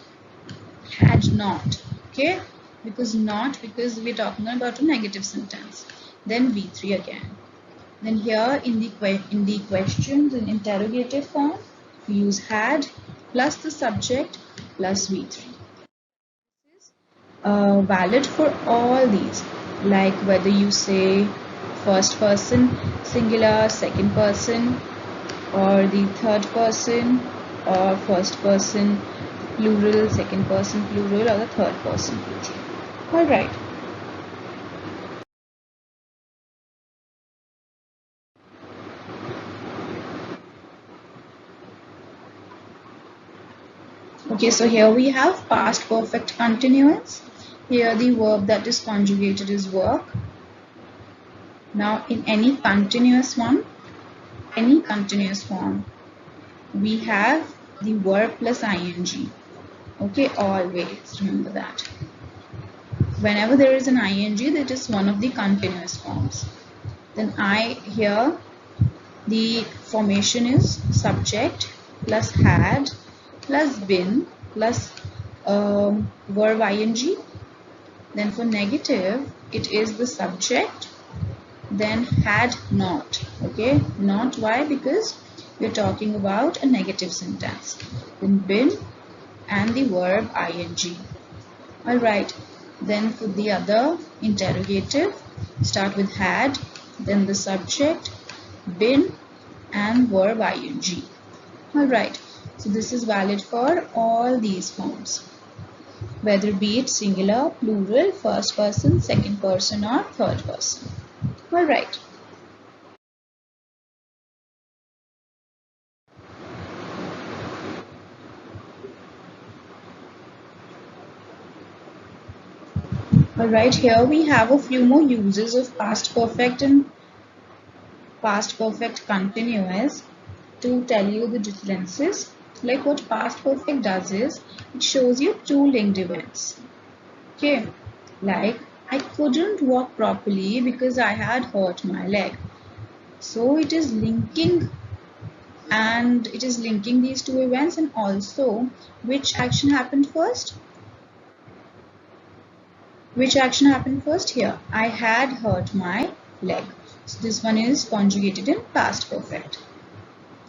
S2: had not, okay, because we're talking about a negative sentence. Then V3 again. Then here in the questions in interrogative form, we use had plus the subject plus V3. Valid for all these, like whether you say first person singular, second person, or the third person, or first person plural, second person plural, or the third person plural. All right. Okay, so here we have past perfect continuous. Here the verb that is conjugated is work. Now in any continuous form, we have the verb plus ing. Okay, always remember that. Whenever there is an ing, that is one of the continuous forms. Then here the formation is subject plus had plus been plus verb ing. Then for negative, it is the subject, then had not. Okay, not, why? Because we're talking about a negative sentence. Then been and the verb ing. All right. Then for the other interrogative, start with had, then the subject, been, and verb ing. All right. So this is valid for all these forms, whether be it singular, plural, first person, second person, or third person. All right. Alright, here we have a few more uses of past perfect and past perfect continuous to tell you the differences. Like what past perfect does is, it shows you two linked events. Okay, like I couldn't walk properly because I had hurt my leg. So it is linking, and it is linking these two events, and also which action happened first? Which action happened first here? I had hurt my leg. So this one is conjugated in past perfect.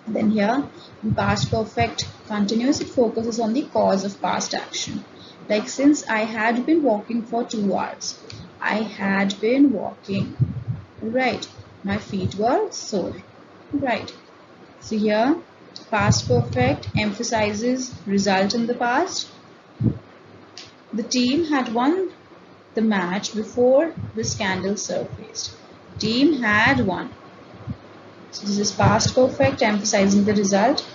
S2: Then here in past perfect continuous, it focuses on the cause of past action. Like since I had been walking for 2 hours. I had been walking. Right. My feet were sore. Right. So here past perfect emphasizes result in the past. The team had won the match before the scandal surfaced. Team had won. So this is past perfect emphasizing the result,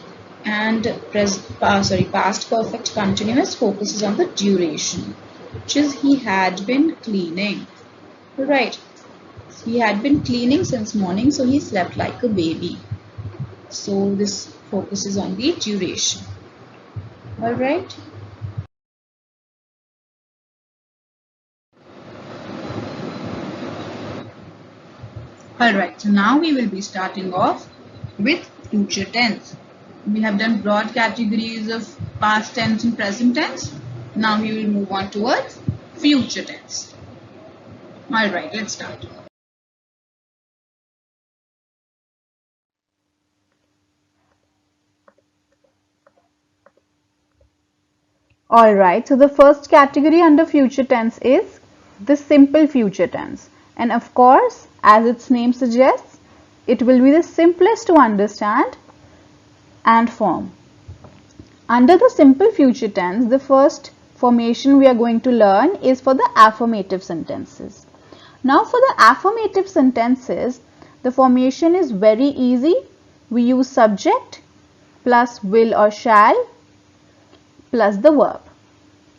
S2: and past perfect continuous focuses on the duration, which is he had been cleaning. Right. He had been cleaning since morning, so he slept like a baby. So this focuses on the duration. All right. Alright, so now we will be starting off with future tense. We have done broad categories of past tense and present tense. Now we will move on towards future tense. Alright, let's start.
S1: Alright, so the first category under future tense is the simple future tense. And of course, as its name suggests, it will be the simplest to understand and form. Under the simple future tense, the first formation we are going to learn is for the affirmative sentences. Now for the affirmative sentences, the formation is very easy. We use subject plus will or shall plus the verb.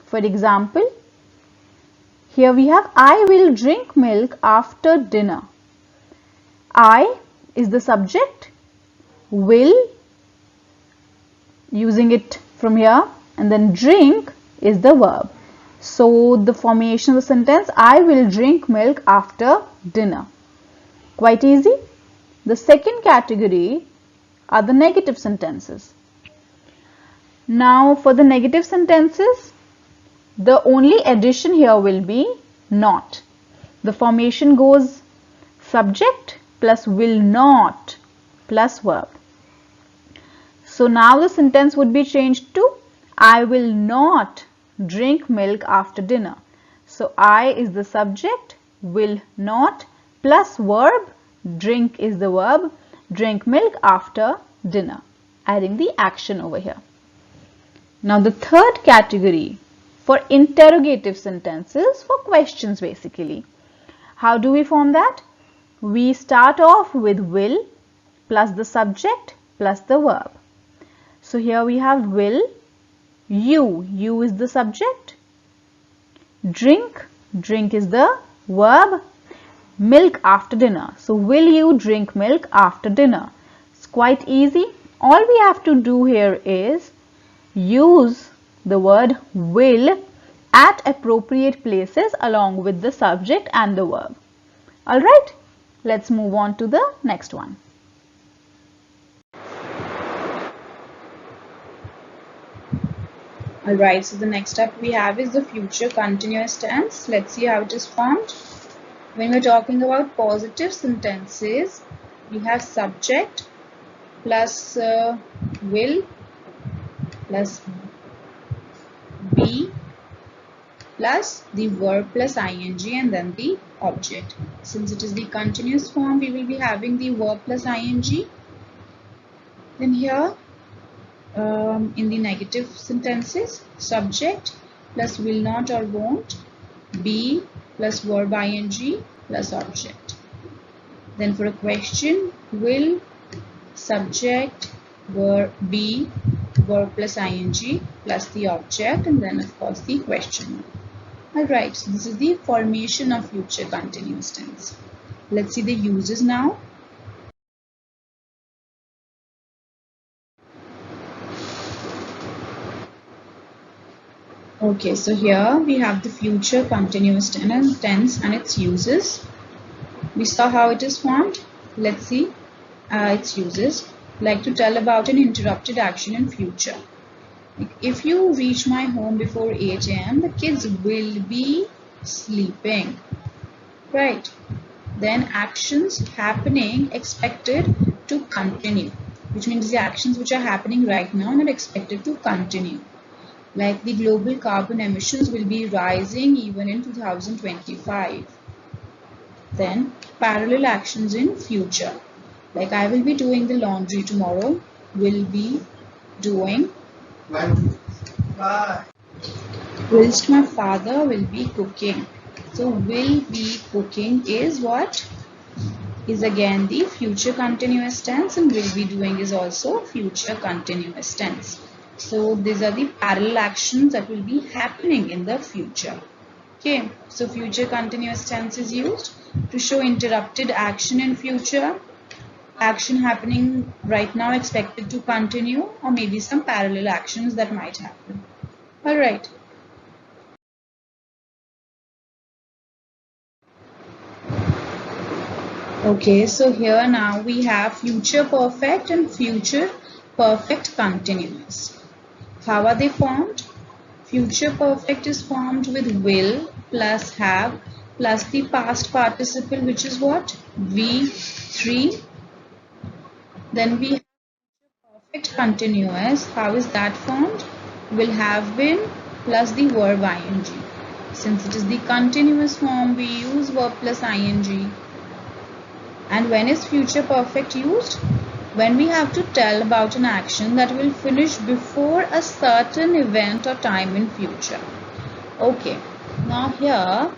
S1: For example, here we have I will drink milk after dinner. I is the subject, will, using it from here, and then drink is the verb. So the formation of the sentence, I will drink milk after dinner. Quite easy. The second category are the negative sentences. Now for the negative sentences, the only addition here will be not. The formation goes subject plus will not plus verb. So now the sentence would be changed to I will not drink milk after dinner. So I is the subject, will not plus verb, drink is the verb, drink milk after dinner, adding the action over here. Now the third category for interrogative sentences, for questions basically. How do we form that? We start off with will plus the subject plus the verb. So here we have will, you is the subject, drink is the verb, milk after dinner. So will you drink milk after dinner? It's quite easy. All we have to do here is use the word will at appropriate places along with the subject and the verb. Alright, let's move on to the next one.
S2: Alright, so the next up we have is the future continuous tense. Let's see how it is formed. When we're talking about positive sentences, we have subject plus will plus be plus the verb plus ing and then the object. Since it is the continuous form, we will be having the verb plus ing. Then here in the negative sentences, subject plus will not or won't, be plus verb ing plus object. Then for a question, will, subject, verb, be, verb plus ing plus the object, and then of course the question. Alright, so this is the formation of future continuous tense. Let's see the uses now. Okay, so here we have the future continuous tense and its uses. We saw how it is formed. Let's see its uses. Like to tell about an interrupted action in future. If you reach my home before 8 a.m., the kids will be sleeping. Right. Then actions happening expected to continue, which means the actions which are happening right now are expected to continue. Like the global carbon emissions will be rising even in 2025. Then parallel actions in future. Like I will be doing the laundry tomorrow, will be doing. Whilst my father will be cooking. So will be cooking is what? Is again the future continuous tense, and will be doing is also future continuous tense. So these are the parallel actions that will be happening in the future. Okay, so future continuous tense is used to show interrupted action in future, action happening right now expected to continue, or maybe some parallel actions that might happen. Alright. Okay, so here now we have future perfect and future perfect continuous. How are they formed? Future perfect is formed with will plus have plus the past participle, which is what? V3. Then we have perfect continuous. How is that formed? Will have been plus the verb ing. Since it is the continuous form, we use verb plus ing. And when is future perfect used? when we have to tell about an action that will finish before a certain event or time in future. Okay, now here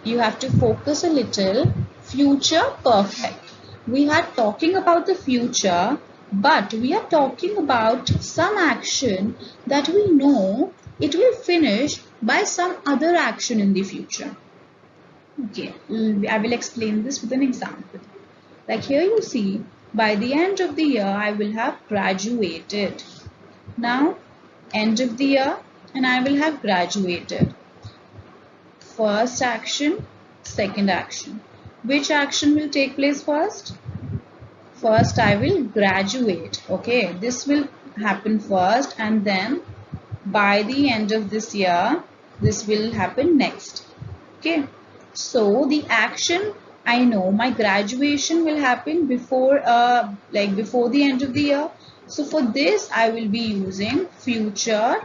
S2: you have to focus a little. Future perfect. We are talking about the future, but we are talking about some action that we know it will finish by some other action in the future. Okay, I will explain this with an example. Like here you see, by the end of the year, I will have graduated. Now, end of the year, and I will have graduated. First action, second action. Which action will take place first? First, I will graduate. Okay, this will happen first, and then by the end of this year, this will happen next. Okay, so the action, I know my graduation will happen before before the end of the year. So for this I will be using future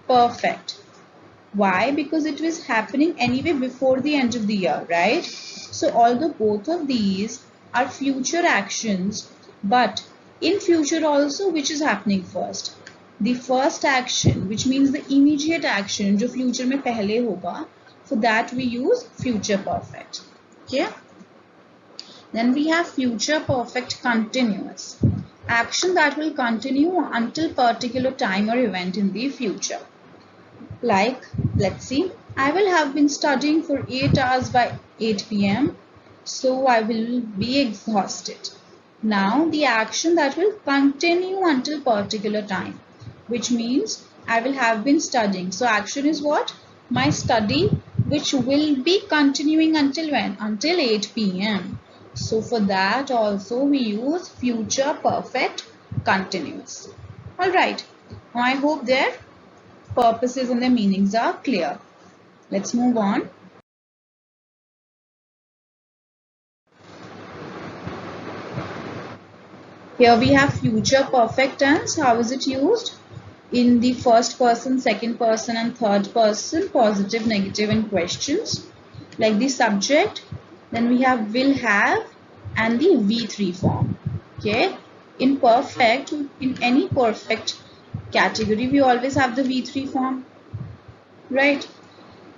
S2: perfect. Why? Because it was happening anyway before the end of the year, right? So although both of these are future actions, but in future also, which is happening first? The first action, which means the immediate action, जो future में पहले होगा, for that we use future perfect. Okay? Then we have future perfect continuous. Action that will continue until particular time or event in the future. Like, let's see, I will have been studying for 8 hours by 8 p.m. So I will be exhausted. Now the action that will continue until particular time, which means I will have been studying. So action is what? My study, which will be continuing until when? Until 8 p.m. So for that also we use future perfect continuous. Alright, now I hope their purposes and their meanings are clear. Let's move on. Here we have future perfect tense. How is it used? In the first person, second person and third person, positive, negative and questions. Like the subject, then we have will have and the V3 form. Okay. In perfect, in any perfect category, we always have the V3 form. Right.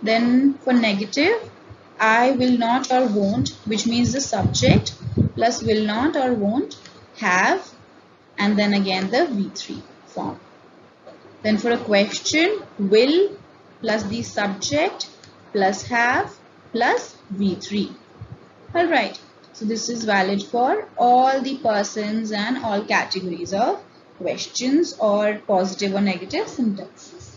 S2: Then for negative, I will not or won't, which means the subject plus will not or won't have, and then again the V3 form. Then for a question, will plus the subject plus have plus V3. Alright, so this is valid for all the persons and all categories of questions or positive or negative sentences.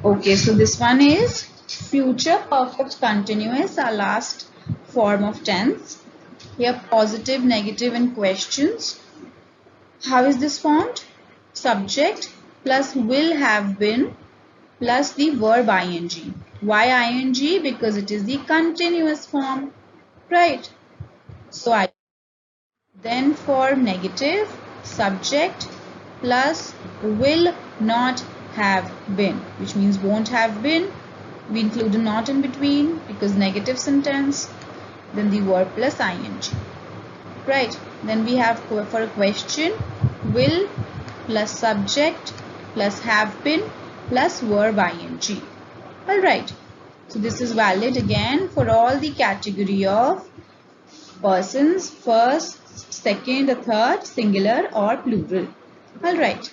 S2: Okay, so this one is future perfect continuous, our last form of tense. Here positive, negative and questions. How is this formed? Subject plus will have been plus the verb ing. Why ing? Because it is the continuous form, right? So then for negative, subject plus will not have been, which means won't have been. We include a not in between because negative sentence. Then the verb plus ing. Right. Then we have for a question, will plus subject plus have been plus verb ing. Alright. So this is valid again for all the category of persons, first, second, third, singular or plural. Alright.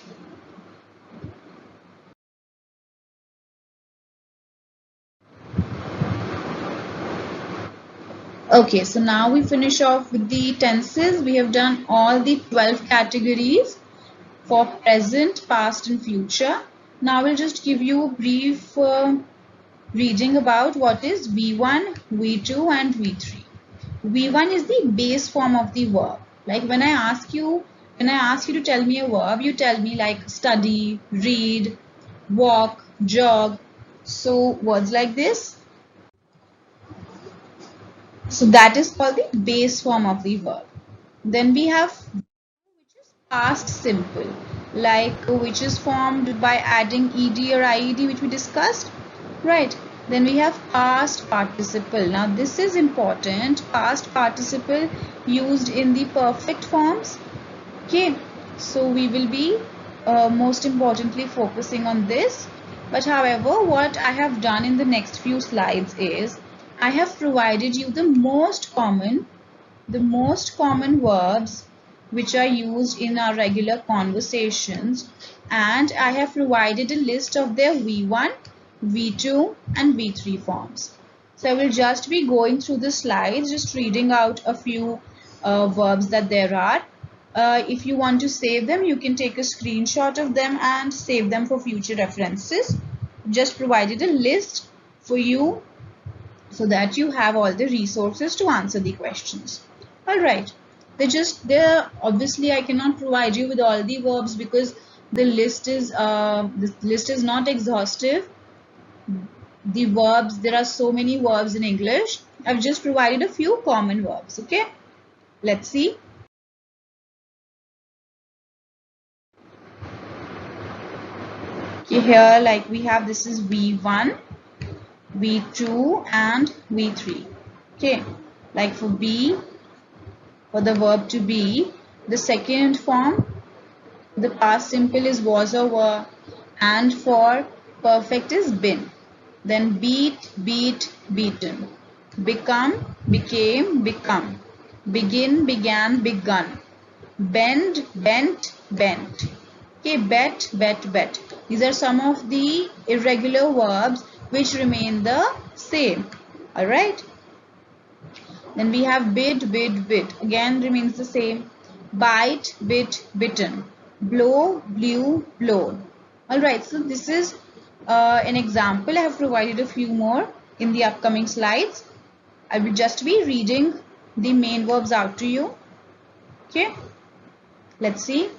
S2: Okay, so now we finish off with the tenses. We have done all the 12 categories for present, past and future. Now we'll just give you a brief reading about what is V1, V2 and V3. V1 is the base form of the verb. Like when I ask you to tell me a verb, you tell me like study, read, walk, jog. So words like this. So that is called the base form of the verb. Then we have which is past simple, like which is formed by adding ed or ied, which we discussed, right? Then we have past participle. Now this is important. Past participle used in the perfect forms. Okay, so we will be most importantly focusing on this. But however, what I have done in the next few slides is I have provided you the most common verbs which are used in our regular conversations, and I have provided a list of their V1, V2 and V3 forms. So I will just be going through the slides, just reading out a few verbs that there are. If you want to save them, you can take a screenshot of them and save them for future references. Just provided a list for you so that you have all the resources to answer the questions. All right, they're obviously I cannot provide you with all the verbs because the list is not exhaustive. The verbs, there are so many verbs in English. I've just provided a few common verbs. Okay, let's see. Okay, here like we have, this is V1, V2 and V3. Okay, like for be, for the verb to be, the second form, the past simple is was or were, and for perfect is been. Then beat, beat, beaten. Become, became, become. Begin, began, begun. Bend, bent, bent. Okay, bet, bet, bet. These are some of the irregular verbs which remain the same. Alright. Then we have bid, bid, bid. Again remains the same. Bite, bit, bitten. Blow, blew, blown. Alright, so this is an example. I have provided a few more in the upcoming slides. I will just be reading the main verbs out to you. Okay, let's see.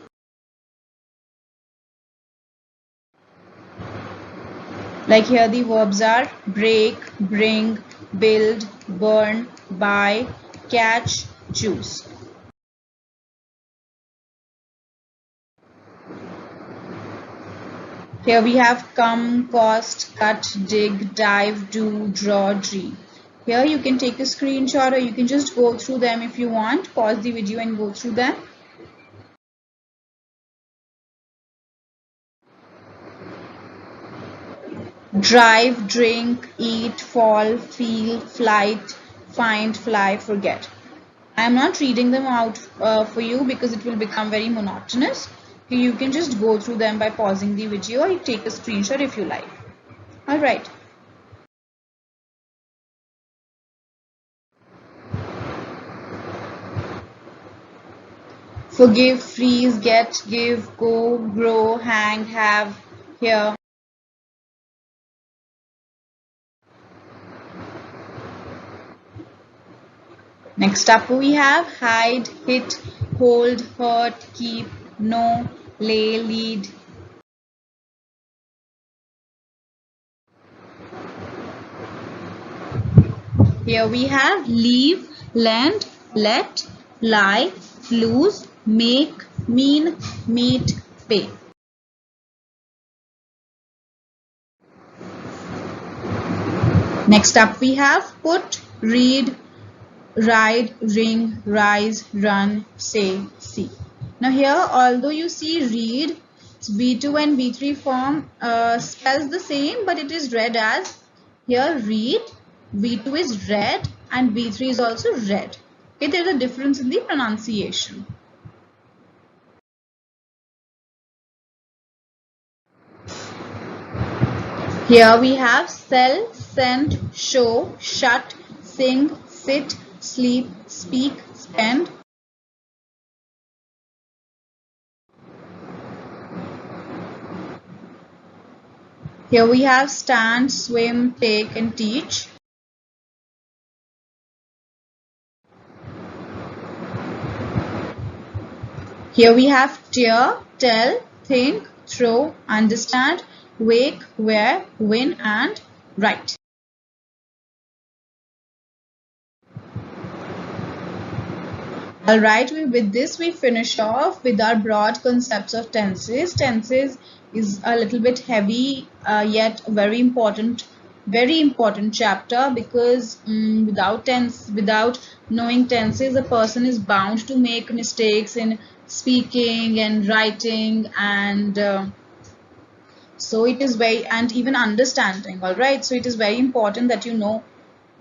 S2: Like here the verbs are break, bring, build, burn, buy, catch, choose. Here we have come, cost, cut, dig, dive, do, draw, dream. Here you can take a screenshot or you can just go through them if you want. Pause the video and go through them. Drive, drink, eat, fall, feel, flight, find, fly, forget. I am not reading them out for you because it will become very monotonous. You can just go through them by pausing the video or you take a screenshot if you like. Alright. Forgive, freeze, get, give, go, grow, hang, have, here. Next up we have hide, hit, hold, hurt, keep, know, lay, lead. Here we have leave, lend, let, lie, lose, make, mean, meet, pay. Next up we have put, read, ride, ring, rise, run, say, see. Now here, although you see read, V2 and V3 form spells the same, but it is read as here read, V2 is read and V3 is also read. Okay, there is a difference in the pronunciation. Here we have sell, send, show, shut, sing, sit, sleep, speak, spend. Here we have stand, swim, take and teach. Here we have tear, tell, think, throw, understand, wake, wear, win and write. Alright, with this we finish off with our broad concepts of tenses. Tenses is a little bit heavy yet very important Very important chapter, because without knowing tenses, a person is bound to make mistakes in speaking and writing, and so it is very, and even understanding. All right, so it is very important that you know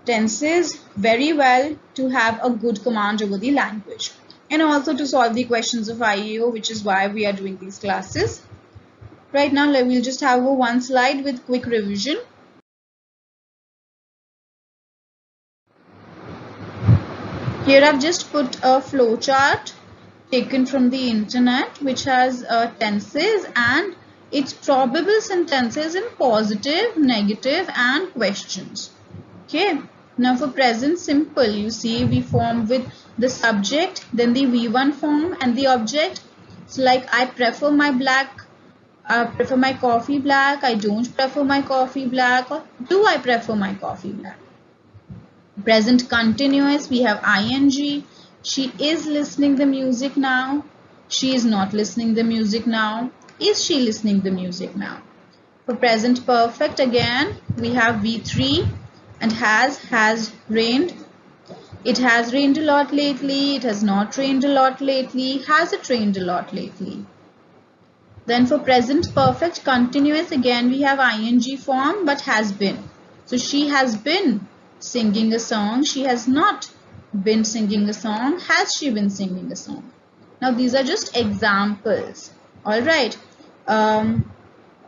S2: tenses very well to have a good command over the language, and also to solve the questions of IEO, which is why we are doing these classes. Right now, we'll just have one slide with quick revision. Here I've just put a flow chart taken from the internet, which has tenses and its probable sentences in positive, negative and questions. Okay. Now for present simple, you see we form with the subject, then the V1 form and the object. So like I prefer my coffee black, I don't prefer my coffee black, or do I prefer my coffee black? Present continuous, we have ing. She is listening the music now. She is not listening the music now. Is she listening the music now? For present perfect, again we have V3 and has rained. It has rained a lot lately. It has not rained a lot lately. Has it rained a lot lately? Then for present perfect continuous, again we have ing form but has been. So she has been singing a song. She has not been singing a song. Has she been singing a song? Now these are just examples. All right.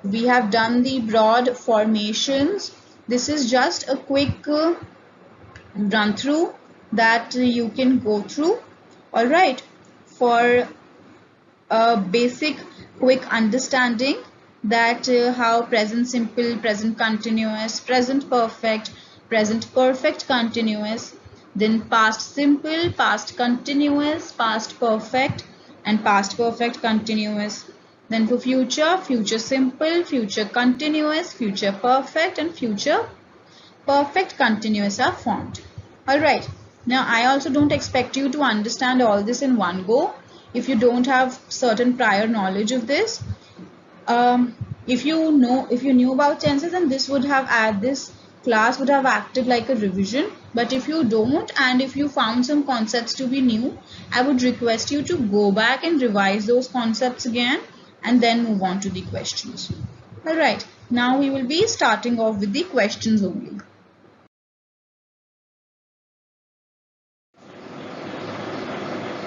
S2: We have done the broad formations. This is just a quick run through that you can go through. All right. For a basic quick understanding that how present simple, present continuous, present perfect, present perfect continuous, then past simple, past continuous, past perfect and past perfect continuous. Then for future, future simple, future continuous, future perfect and future perfect continuous are formed. Alright, now I also don't expect you to understand all this in one go if you don't have certain prior knowledge of this. If you knew about tenses, then this class would have acted like a revision. But if you don't, and if you found some concepts to be new, I would request you to go back and revise those concepts again and then move on to the questions. Alright, now we will be starting off with the questions only.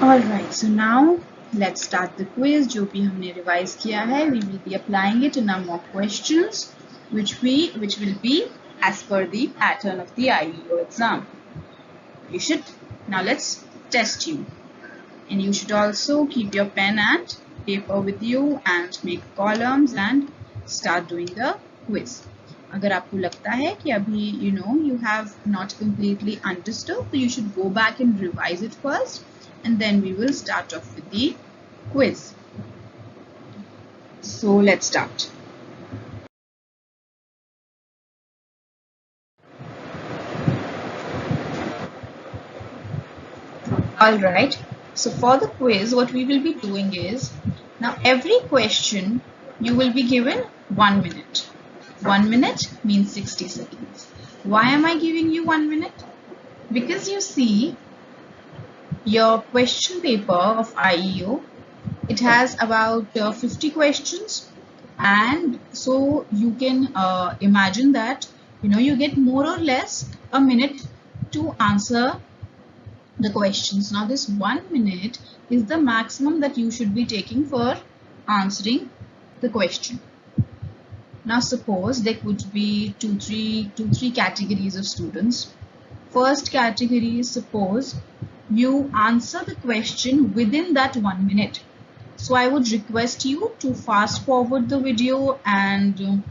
S2: Alright, so now let's start the quiz जो भी हमने revise किया है. We will be applying it in our mock questions which will be as per the pattern of the IEO exam. Now let's test you, and you should also keep your pen and paper with you and make columns and start doing the quiz. अगर आपको लगता है कि अभी you have not completely understood, so you should go back and revise it first, and then we will start off with the quiz. So let's start. Alright, so for the quiz, what we will be doing is, now every question you will be given 1 minute. 1 minute means 60 seconds. Why am I giving you 1 minute? Because you see, your question paper of IEO, it has about 50 questions, and so you can imagine that you get more or less a minute to answer the questions. Now this 1 minute is the maximum that you should be taking for answering the question. Now suppose there could be two, three categories of students. First category is, suppose you answer the question within that 1 minute. So I would request you to fast forward the video and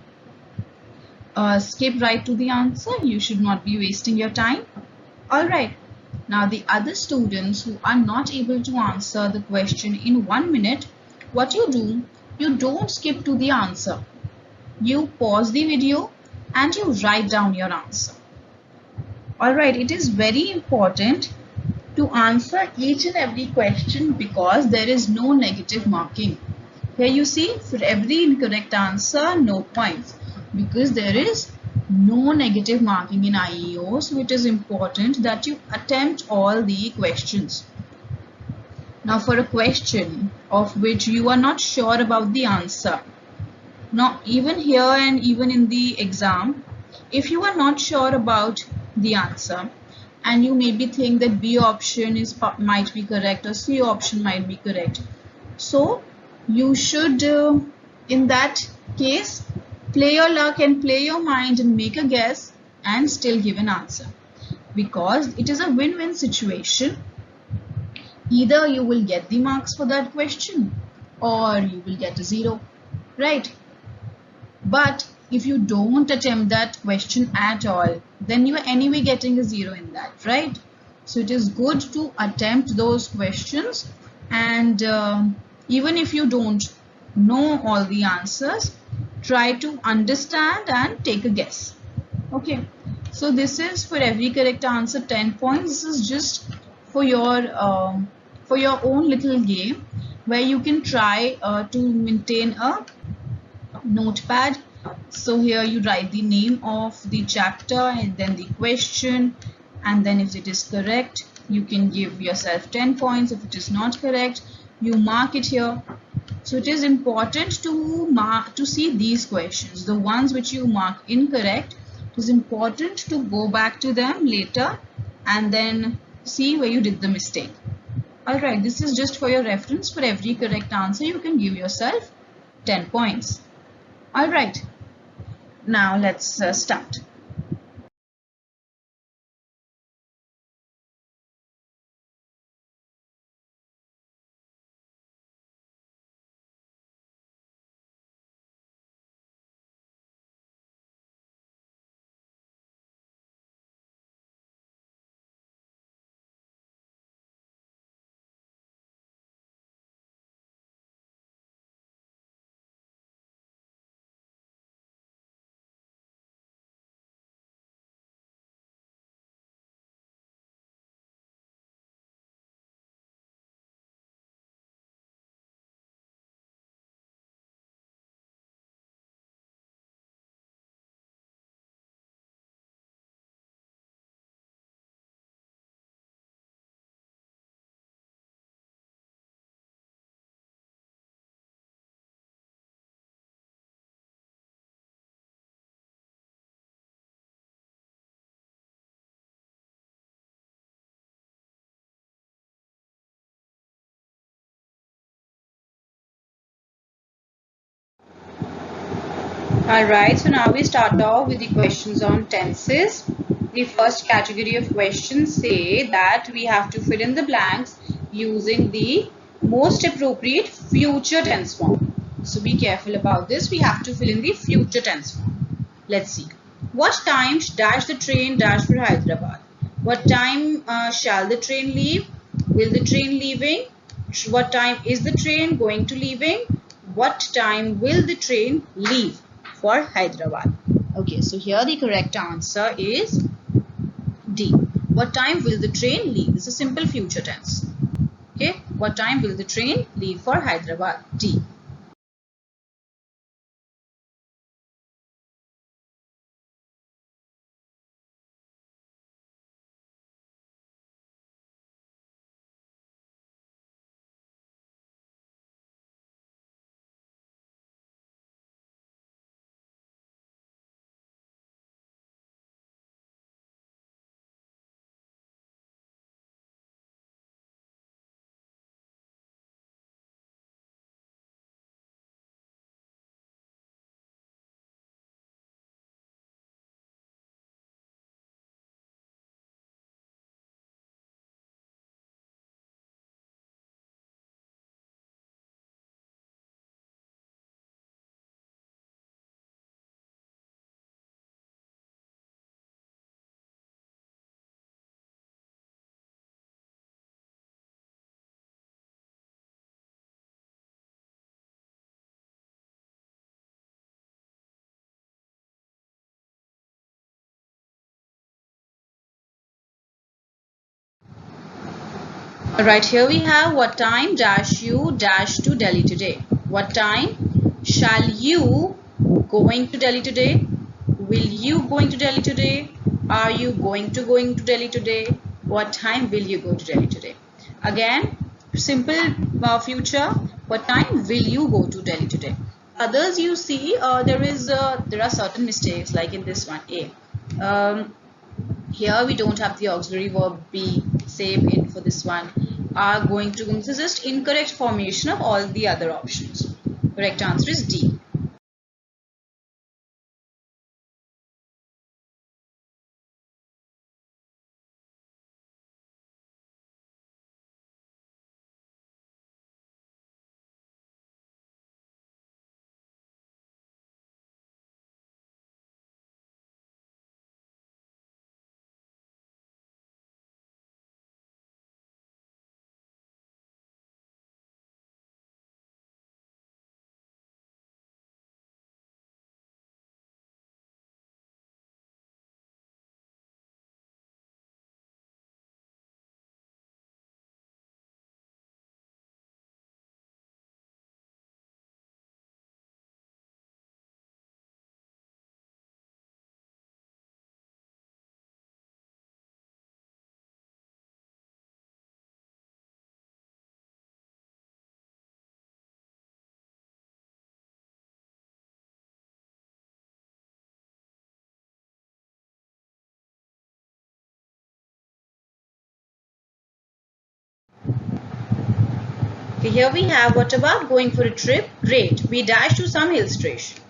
S2: skip right to the answer. You should not be wasting your time. Alright. Now the other students who are not able to answer the question in 1 minute, what you do, you don't skip to the answer. You pause the video and you write down your answer. Alright, it is very important to answer each and every question because there is no negative marking. Here you see, for every incorrect answer, no points, because there is no negative marking in IEO, so it is important that you attempt all the questions. Now for a question of which you are not sure about the answer, now even here and even in the exam, if you are not sure about the answer and you maybe think that B option might be correct or C option might be correct, so you should in that case play your luck and play your mind and make a guess and still give an answer, because it is a win-win situation. Either you will get the marks for that question or you will get a 0, right? But if you don't attempt that question at all, then you are anyway getting a 0 in that, right? So it is good to attempt those questions, and even if you don't know all the answers, try to understand and take a guess. Okay, so this is for every correct answer 10 points. This is just for your own little game where you can try to maintain a notepad. So here you write the name of the chapter and then the question, and then if it is correct you can give yourself 10 points. If it is not correct, you mark it here. So it is important to see these questions, the ones which you mark incorrect. It is important to go back to them later and then see where you did the mistake. Alright, this is just for your reference. For every correct answer you can give yourself 10 points. Alright, now let's start. Alright, so now we start off with the questions on tenses. The first category of questions say that we have to fill in the blanks using the most appropriate future tense form. So be careful about this. We have to fill in the future tense form. Let's see. What time dash the train dash for Hyderabad? What time shall the train leave? Will the train leaving? What time is the train going to leaving? What time will the train leave for Hyderabad? Okay, so here the correct answer is D. What time will the train leave? This is a simple future tense. Okay, what time will the train leave for Hyderabad? D. Alright, here we have what time dash you dash to Delhi today. What time shall you going to Delhi today? Will you going to Delhi today? Are you going to Delhi today? What time will you go to Delhi today? Again, simple future. What time will you go to Delhi today? Others you see there are certain mistakes like in this one A. Here we don't have the auxiliary verb be, same in for this one. Are going to. This is just incorrect formation of all the other options. Correct answer is D. Okay, here we have what about going for a trip? Great. We dash to some hill station.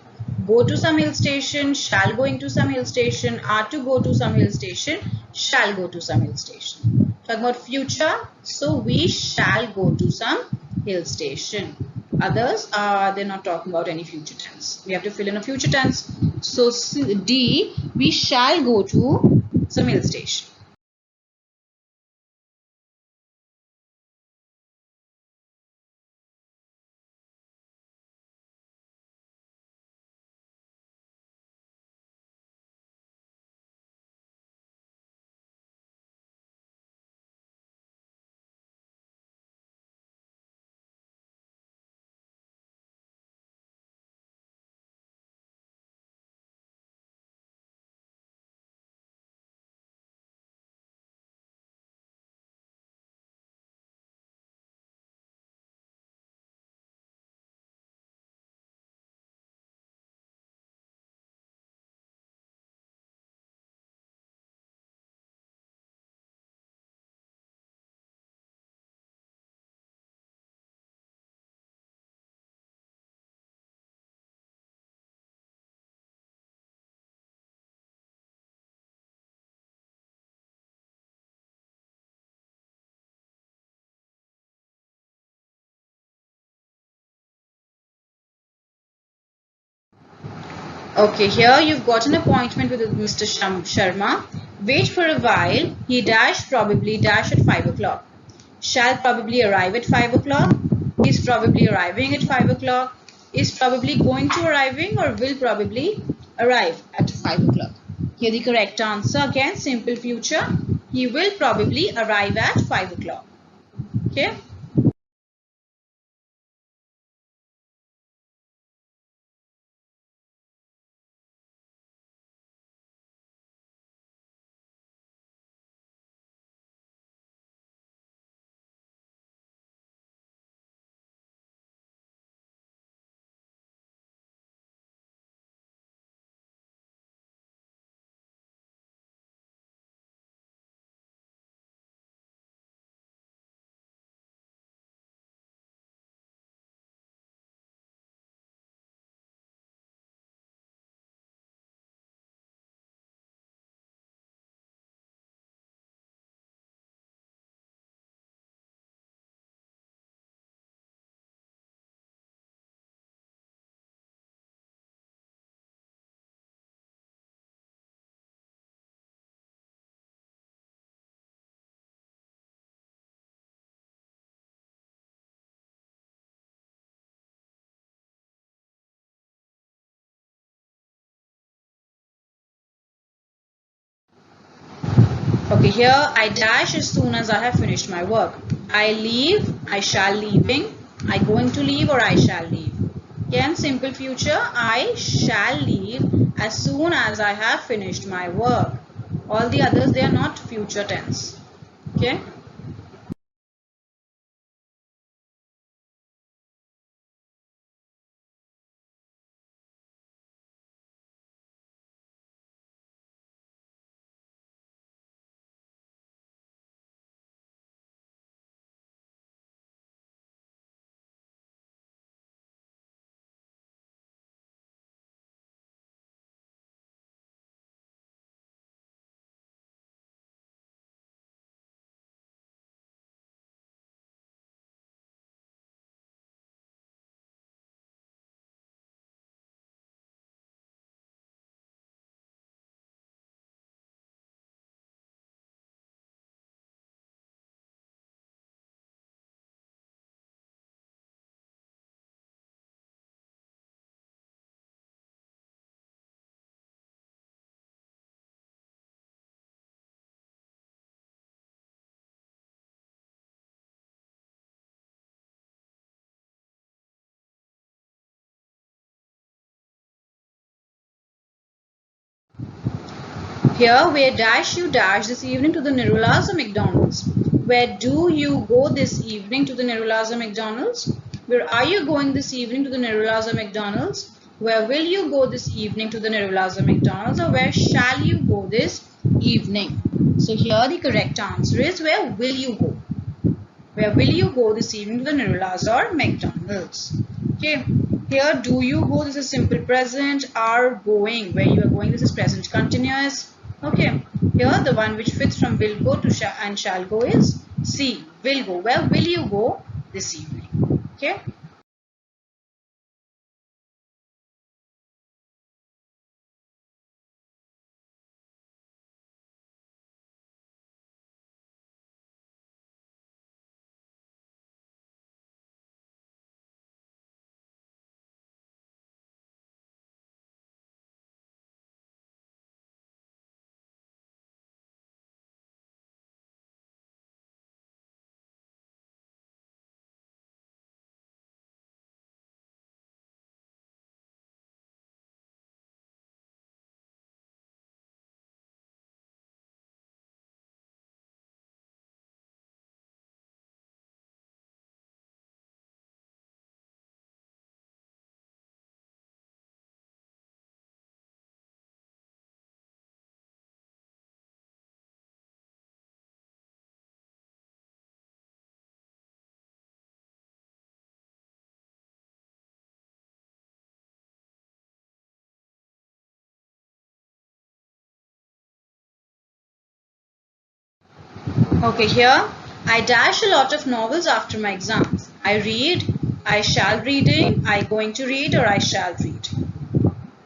S2: Go to some hill station, shall going to some hill station, are to go to some hill station, shall go to some hill station. Talking about future, so we shall go to some hill station. Others they're not talking about any future tense. We have to fill in a future tense. So D, we shall go to some hill station. Okay, here you've got an appointment with Mr. Sharma. Wait for a while. He dash probably dash at 5 o'clock. Shall probably arrive at 5 o'clock. Is probably arriving at 5 o'clock. Is probably going to arriving or will probably arrive at 5 o'clock. Here the correct answer again, simple future. He will probably arrive at 5 o'clock. Okay. Okay, here I dash as soon as I have finished my work. I leave, I shall leaving, I going to leave or I shall leave. Again, simple future, I shall leave as soon as I have finished my work. All the others, they are not future tense. Okay. Here, where dash you dash this evening to the Nirulas or McDonald's? Where do you go this evening to the Nirulas or McDonald's? Where are you going this evening to the Nirulas or McDonald's? Where will you go this evening to the Nirulas or McDonald's? Or where shall you go this evening? So here the correct answer is where will you go? Where will you go this evening to the Nirulas or McDonald's? Okay. Here, do you go? This is simple present. Are going. Where you are going, this is present continuous. Okay. Here, the one which fits from will go to and shall go is C. Will go. Where will you go this evening? Okay. Okay, here I dash a lot of novels after my exams. I read, I shall reading, I going to read, or I shall read.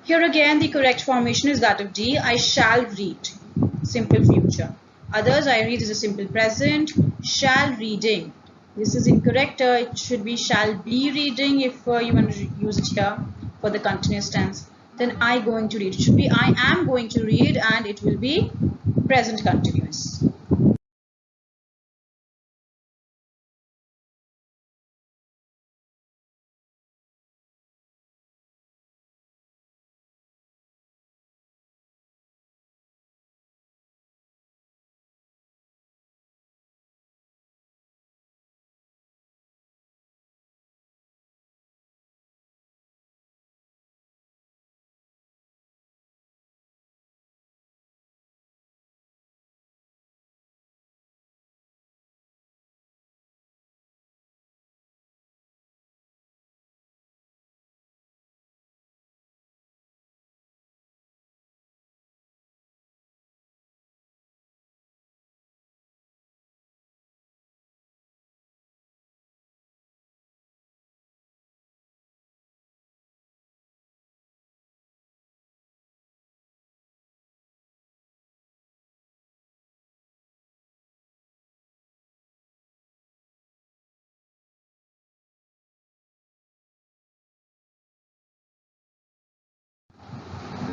S2: Here again the correct formation is that of D. I shall read. Simple future. Others, I read is a simple present. Shall reading. This is incorrect. It should be shall be reading if you want to use it here for the continuous tense. Then I going to read. It should be I am going to read and it will be present continuous.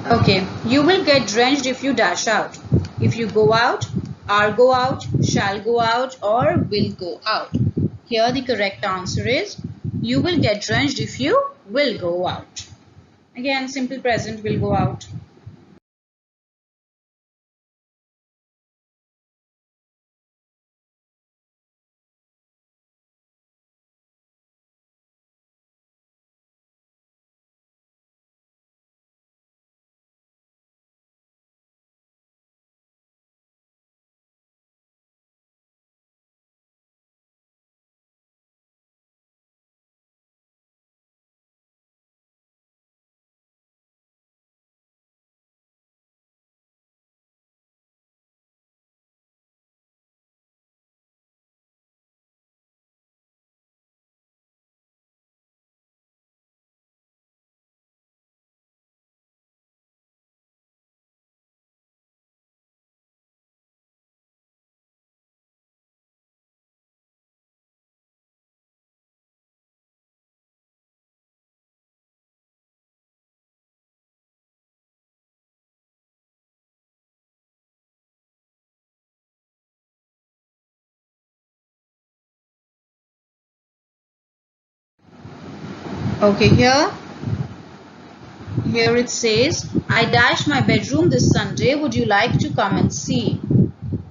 S2: Okay, you will get drenched if you dash out. If you go out, are go out, shall go out, or will go out. Here the correct answer is you will get drenched if you will go out. Again, simple present will go out. Okay, here it says, I dashed my bedroom this Sunday. Would you like to come and see?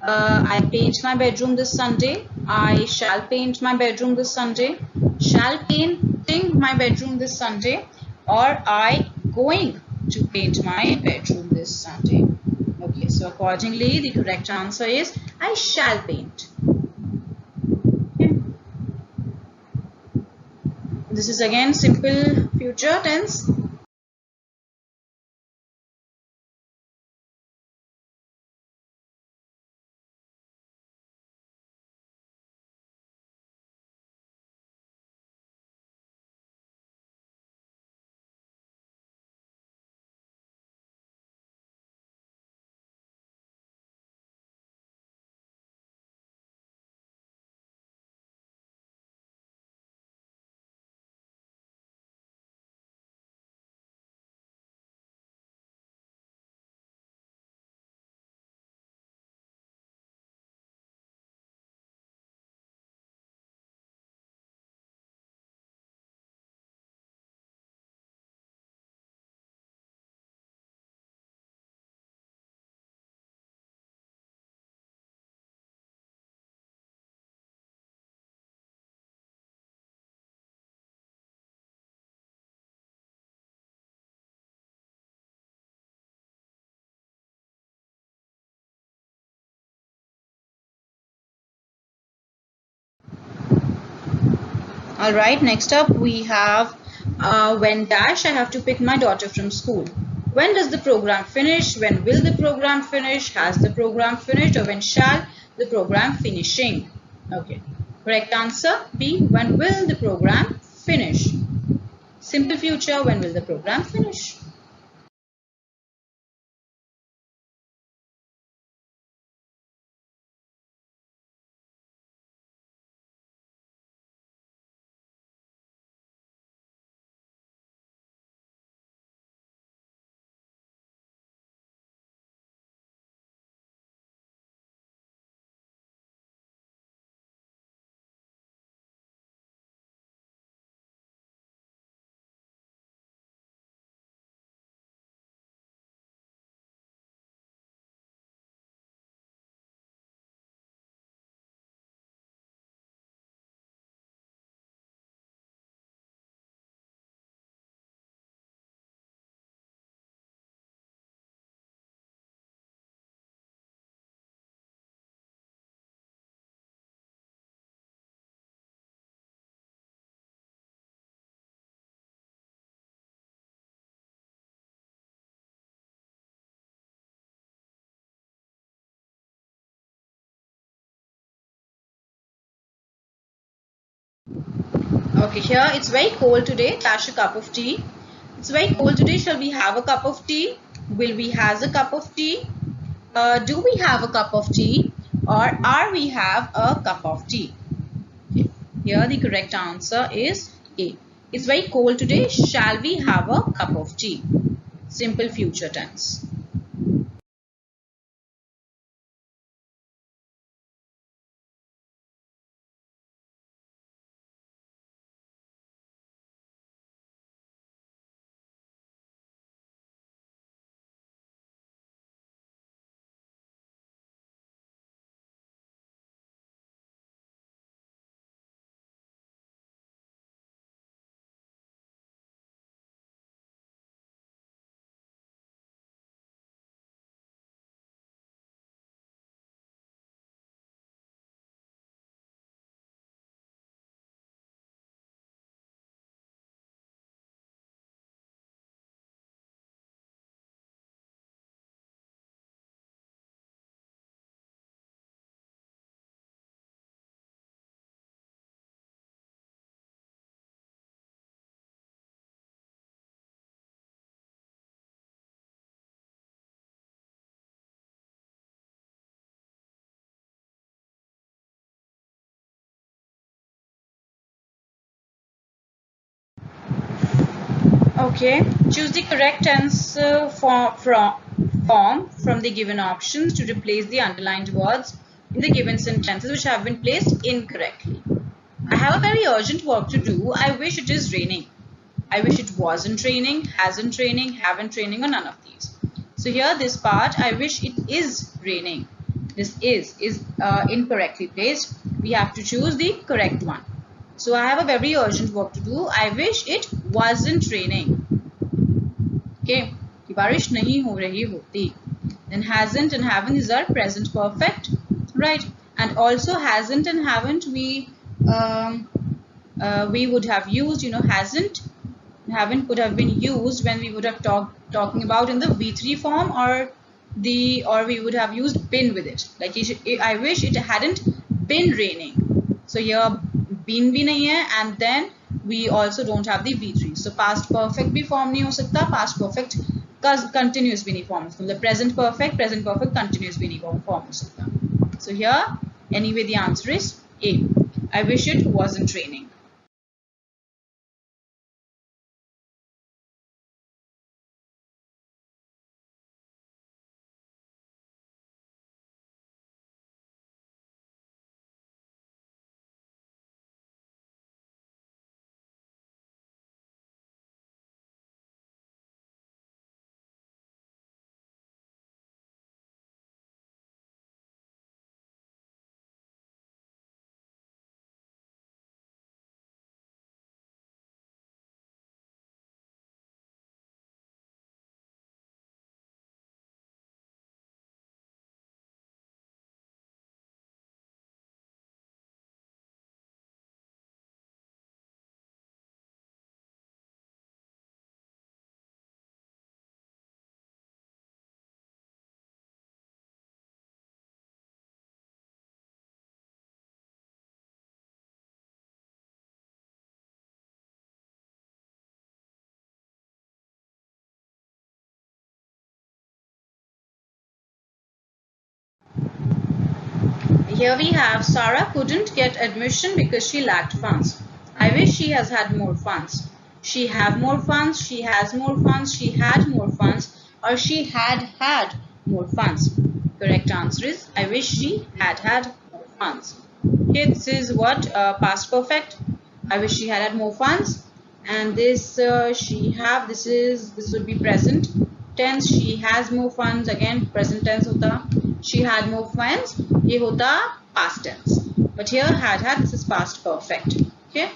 S2: I paint my bedroom this Sunday. I shall paint my bedroom this Sunday. Shall painting my bedroom this Sunday. Or I going to paint my bedroom this Sunday. Okay, so accordingly, the correct answer is I shall paint. Okay. This is again simple future tense. Alright, next up we have when dash I have to pick my daughter from school. When does the program finish? When will the program finish? Has the program finished? Or when shall the program finishing? Okay, correct answer B. When will the program finish? Simple future, when will the program finish? Okay, here it's very cold today. Dash a cup of tea. It's very cold today. Shall we have a cup of tea? Will we has a cup of tea? Do we have a cup of tea? Or are we have a cup of tea? Okay. Here the correct answer is A. It's very cold today. Shall we have a cup of tea? Simple future tense. Okay, choose the correct tense form from the given options to replace the underlined words in the given sentences which have been placed incorrectly. I have a very urgent work to do. I wish it is raining. I wish it wasn't raining, hasn't raining, haven't raining, or none of these. So here this part, I wish it is raining. This is incorrectly placed. We have to choose the correct one. So I have a very urgent work to do. I wish it wasn't raining. Okay, कि बारिश नहीं हो रही होती. Then hasn't and haven't, these are present perfect, right? And also hasn't and haven't we would have used, hasn't and haven't could have been used when we would have talking about in the V3 form, or we would have used been with it. Like I wish it hadn't been raining. So here been bhi nahi hai, and then we also don't have the V3. So past perfect bhi form nahi ho sakta, past perfect continuous bhi nahi form ho sakta. Present perfect continuous bhi nahi form ho sakta. So here anyway the answer is A. I wish it wasn't raining. Here we have Sarah couldn't get admission because she lacked funds. I wish she has had more funds. She have more funds, she has more funds, she had more funds, or she had had more funds. Correct answer is I wish she had had more funds. Okay, this is what past perfect. I wish she had had more funds. And this this would be present tense. She has more funds, again present tense hota. She had more funds, ye hota past tense. But here had, this is past perfect. Okay.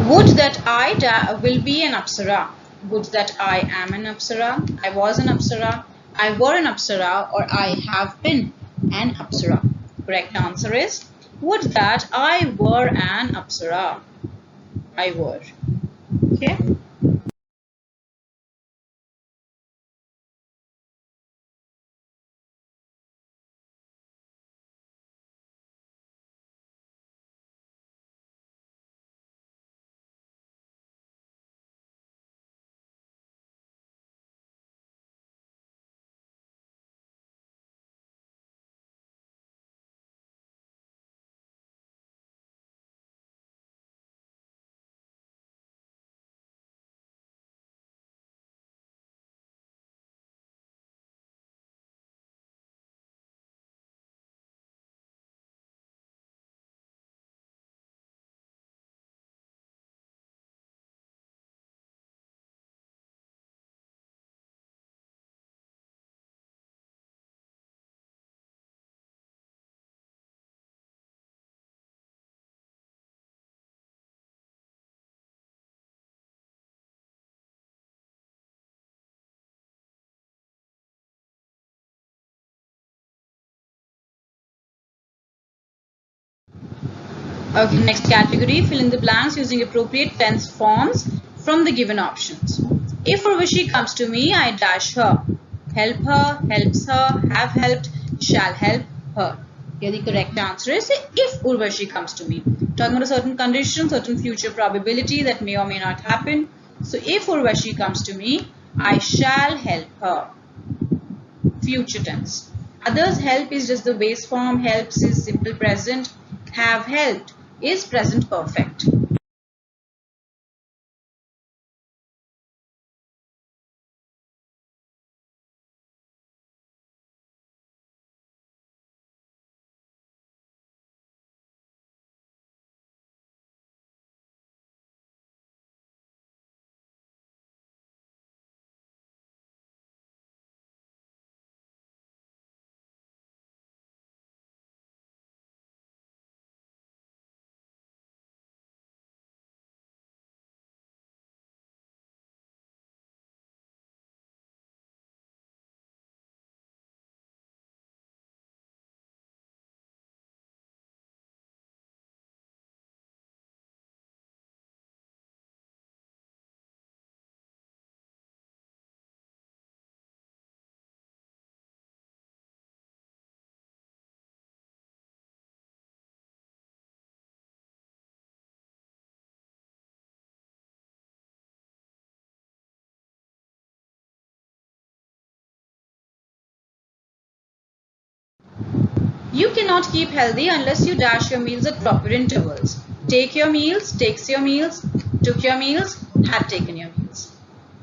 S2: Would that I will be an Apsara. Would that I am an Apsara. I was an Apsara. I were an Apsara, or I have been an Apsara. Correct answer is would that I were an Apsara. I were. Okay. Okay, next category, fill in the blanks using appropriate tense forms from the given options. If Urvashi comes to me, I dash her. Help her, helps her, have helped, shall help her. Here the correct answer is if Urvashi comes to me. Talking about a certain condition, certain future probability that may or may not happen. So if Urvashi comes to me, I shall help her. Future tense. Others help is just the base form, helps is simple present, have helped is present perfect. You cannot keep healthy unless you dash your meals at proper intervals. Take your meals, takes your meals, took your meals, had taken your meals.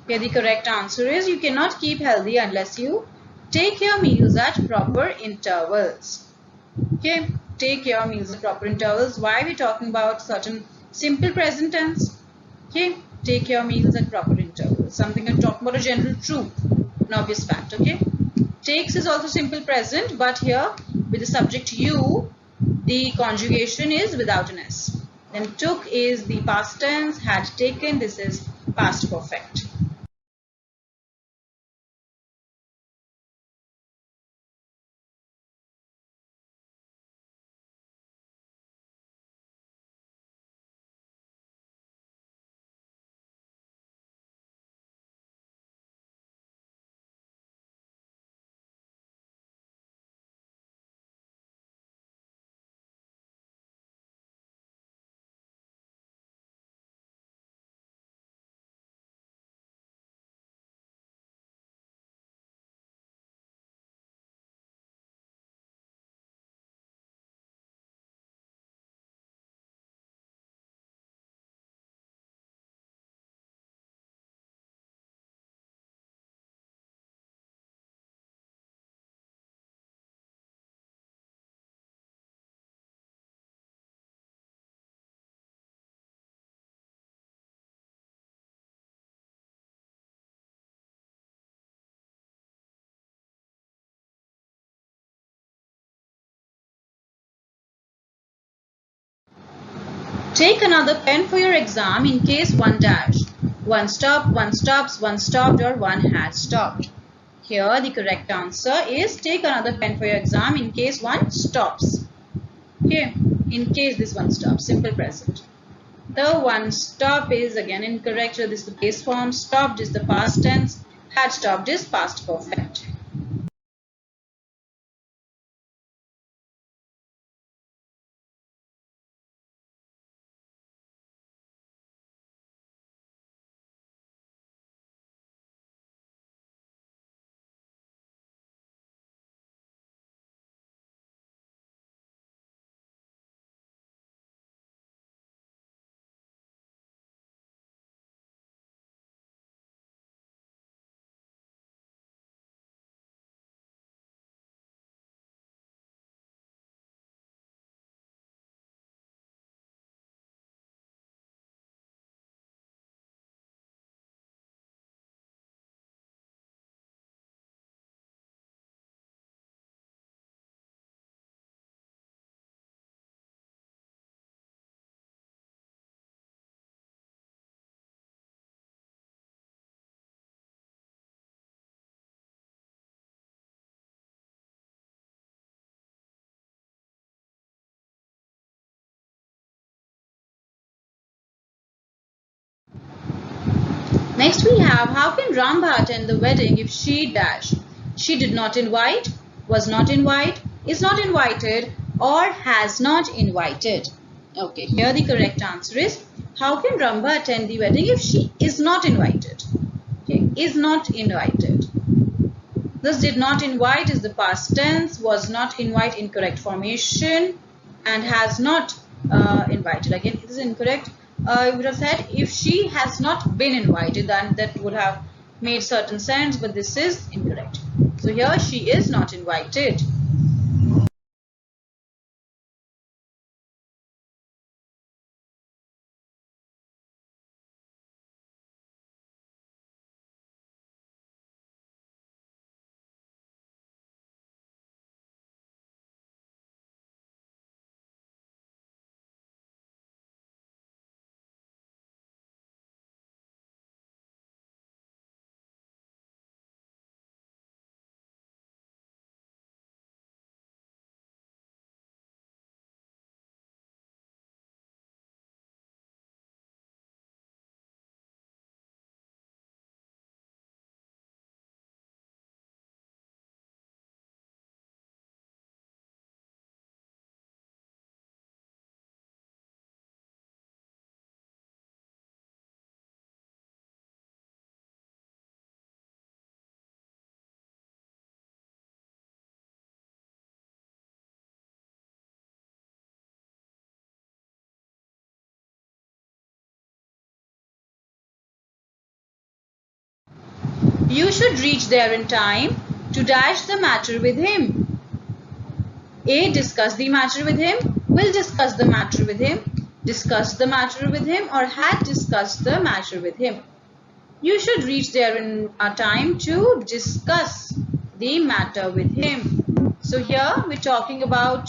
S2: Here the correct answer is you cannot keep healthy unless you take your meals at proper intervals. Okay, take your meals at proper intervals. Why are we talking about certain simple present tense? Okay, take your meals at proper intervals. Something I'm talking about a general truth, an obvious fact. Okay, takes is also simple present, but here with the subject you, the conjugation is without an s. Then took is the past tense, had taken, this is past perfect. Take another pen for your exam in case one dash. One stop, one stops, one stopped, or one had stopped. Here the correct answer is take another pen for your exam in case one stops. Okay, in case this one stops, simple present. The one stop is again incorrect. So this is the base form. Stopped is the past tense. Had stopped is past perfect. have, how can Rambha attend the wedding if she dash? She did not invite, was not invite, is not invited, or has not invited. Okay, here the correct answer is, how can Rambha attend the wedding if she is not invited? Okay, is not invited. This did not invite is the past tense, was not invite incorrect formation, and has not invited. Again, it is incorrect. I would have said if she has not been invited, then that would have made certain sense, but this is incorrect. So here she is not invited. You should reach there in time to dash the matter with him. A. Discuss the matter with him, will discuss the matter with him, discussed the matter with him, or had discussed the matter with him. You should reach there in time to discuss the matter with him. So here we're talking about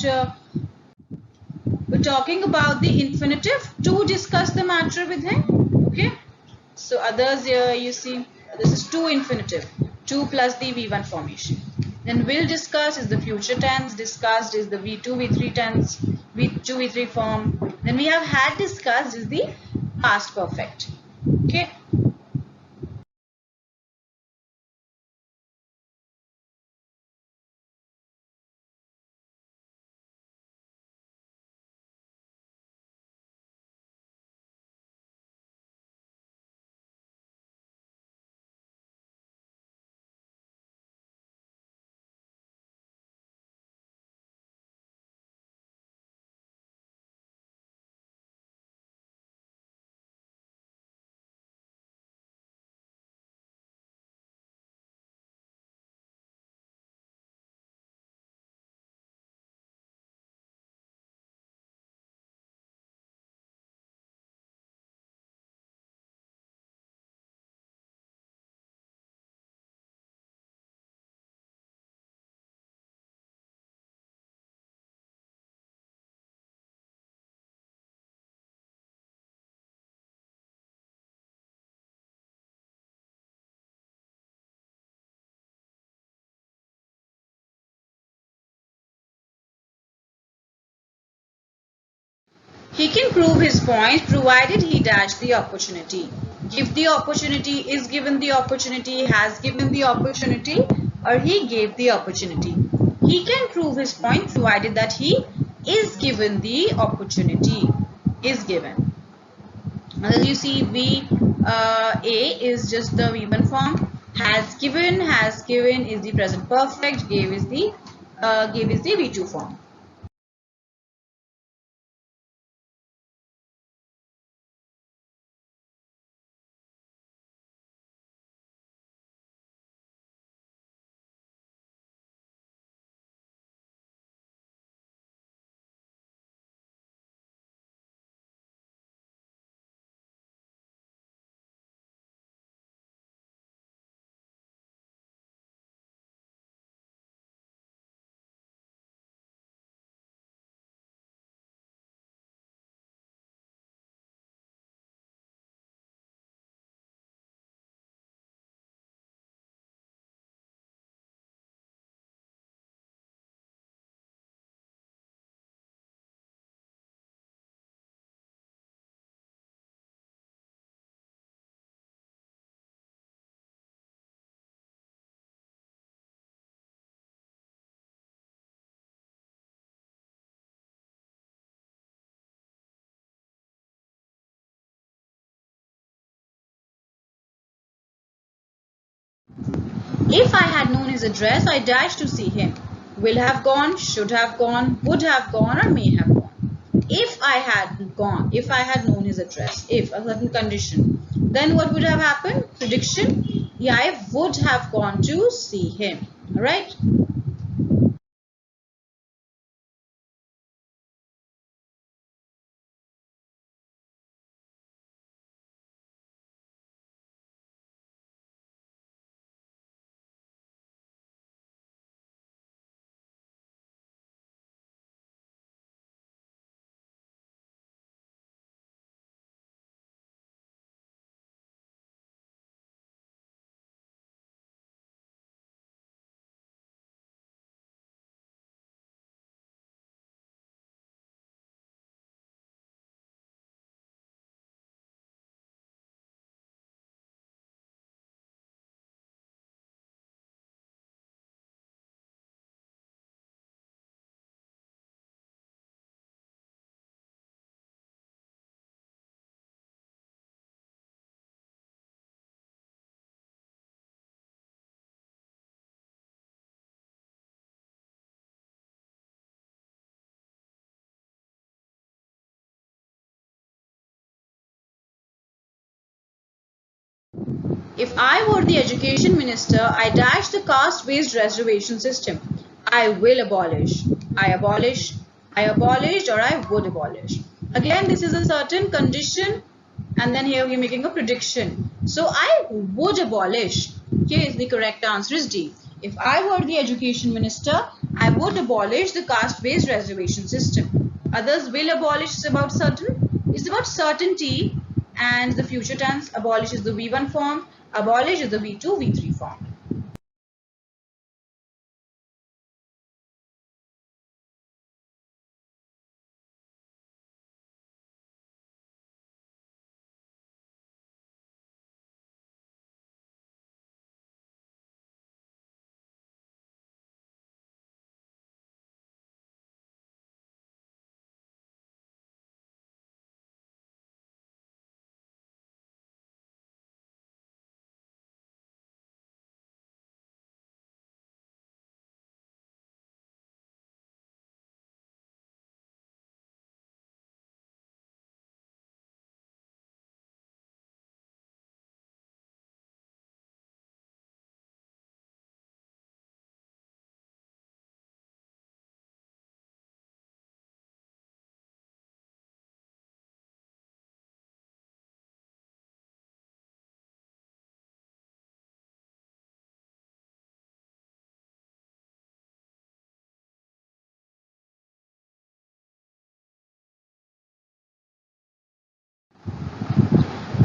S2: the infinitive to discuss the matter with him. Okay. So others here you see this is to infinitive, to plus the V1 formation. Then will discuss is the future tense, discussed is the V2, V3 tense, V2, V3 form. Then we have had discussed is the past perfect. Okay. He can prove his point provided he dash the opportunity. Give the opportunity, is given the opportunity, has given the opportunity, or he gave the opportunity. He can prove his point provided that he is given the opportunity. Is given. As you see, A is just the V1 form. Has given is the present perfect. Gave is the V2 form. If I had known his address, I dashed to see him. Will have gone, should have gone, would have gone, or may have gone. If I had gone, if I had known his address, if a certain condition, then what would have happened? Prediction. Yeah, I would have gone to see him. All right. If I were the education minister, I dash the caste-based reservation system. I will abolish. I abolish. I abolished, or I would abolish. Again, this is a certain condition, and then here we're making a prediction. So I would abolish. Here is the correct answer is D. If I were the education minister, I would abolish the caste-based reservation system. Others will abolish is about certain. It's about certainty, and the future tense abolish is the V1 form. Abolish is the V2, V3 form.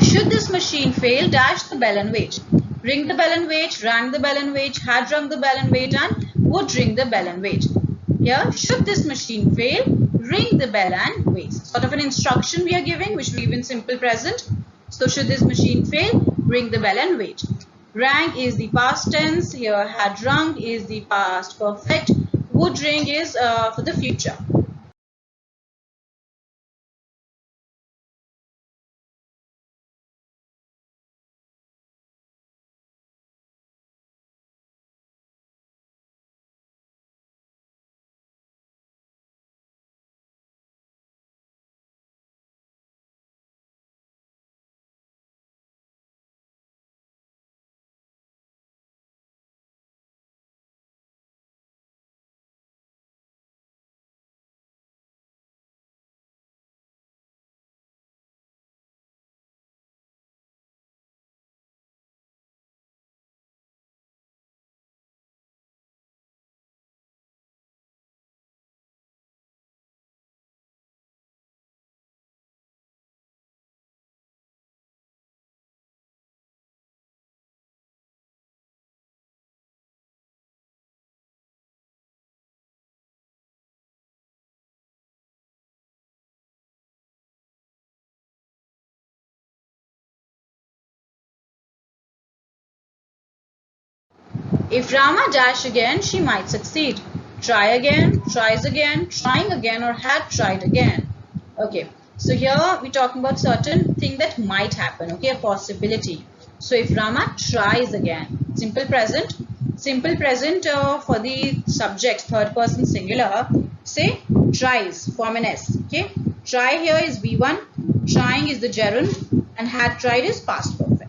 S2: Should this machine fail, dash the bell and wait. Ring the bell and wait, rang the bell and wait, had rung the bell and wait, and would ring the bell and wait. Here, should this machine fail, ring the bell and wait. Sort of an instruction we are giving, which we give in simple present. So, should this machine fail, ring the bell and wait. Rang is the past tense. Here, had rung is the past perfect. Would ring is for the future. If Rama dash again, she might succeed. Try again, tries again, trying again, or had tried again. Okay, so here we're talking about certain thing that might happen, okay, a possibility. So if Rama tries again, simple present, Simple present for the subject, third person singular, say tries, form an S. Okay, try here is V1, trying is the gerund, and had tried is past perfect.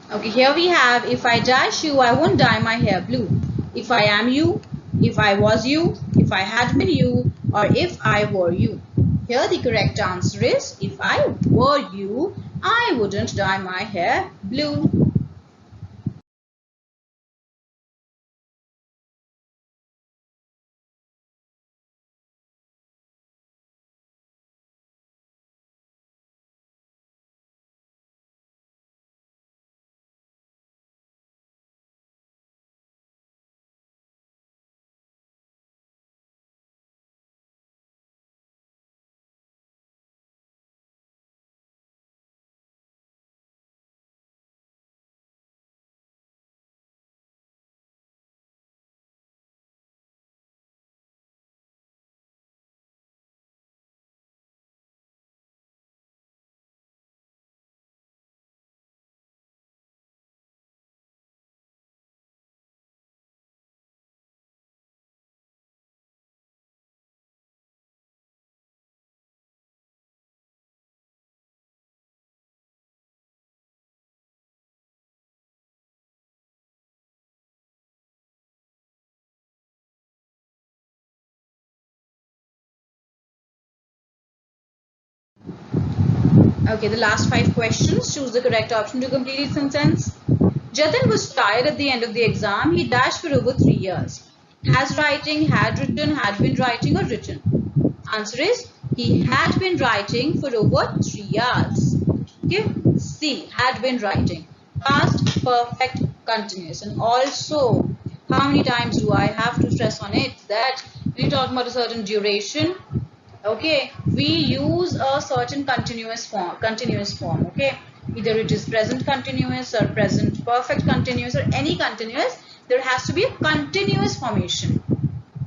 S2: Okay, here we have, if I dash you, I won't dye my hair blue. If I am you, if I was you, if I had been you, or if I were you. Here the correct answer is, if I were you, I wouldn't dye my hair blue. Okay, the last 5 questions. Choose the correct option to complete each sentence. Jatin was tired at the end of the exam. He dashed for over 3 years. Has writing, had written, had been writing, or written? Answer is, he had been writing for over 3 years. Okay, C, had been writing. Past perfect continuous. And also, how many times do I have to stress on it that when you talk about a certain duration, okay, we use a certain continuous form, okay, either it is present continuous or present perfect continuous or any continuous, there has to be a continuous formation.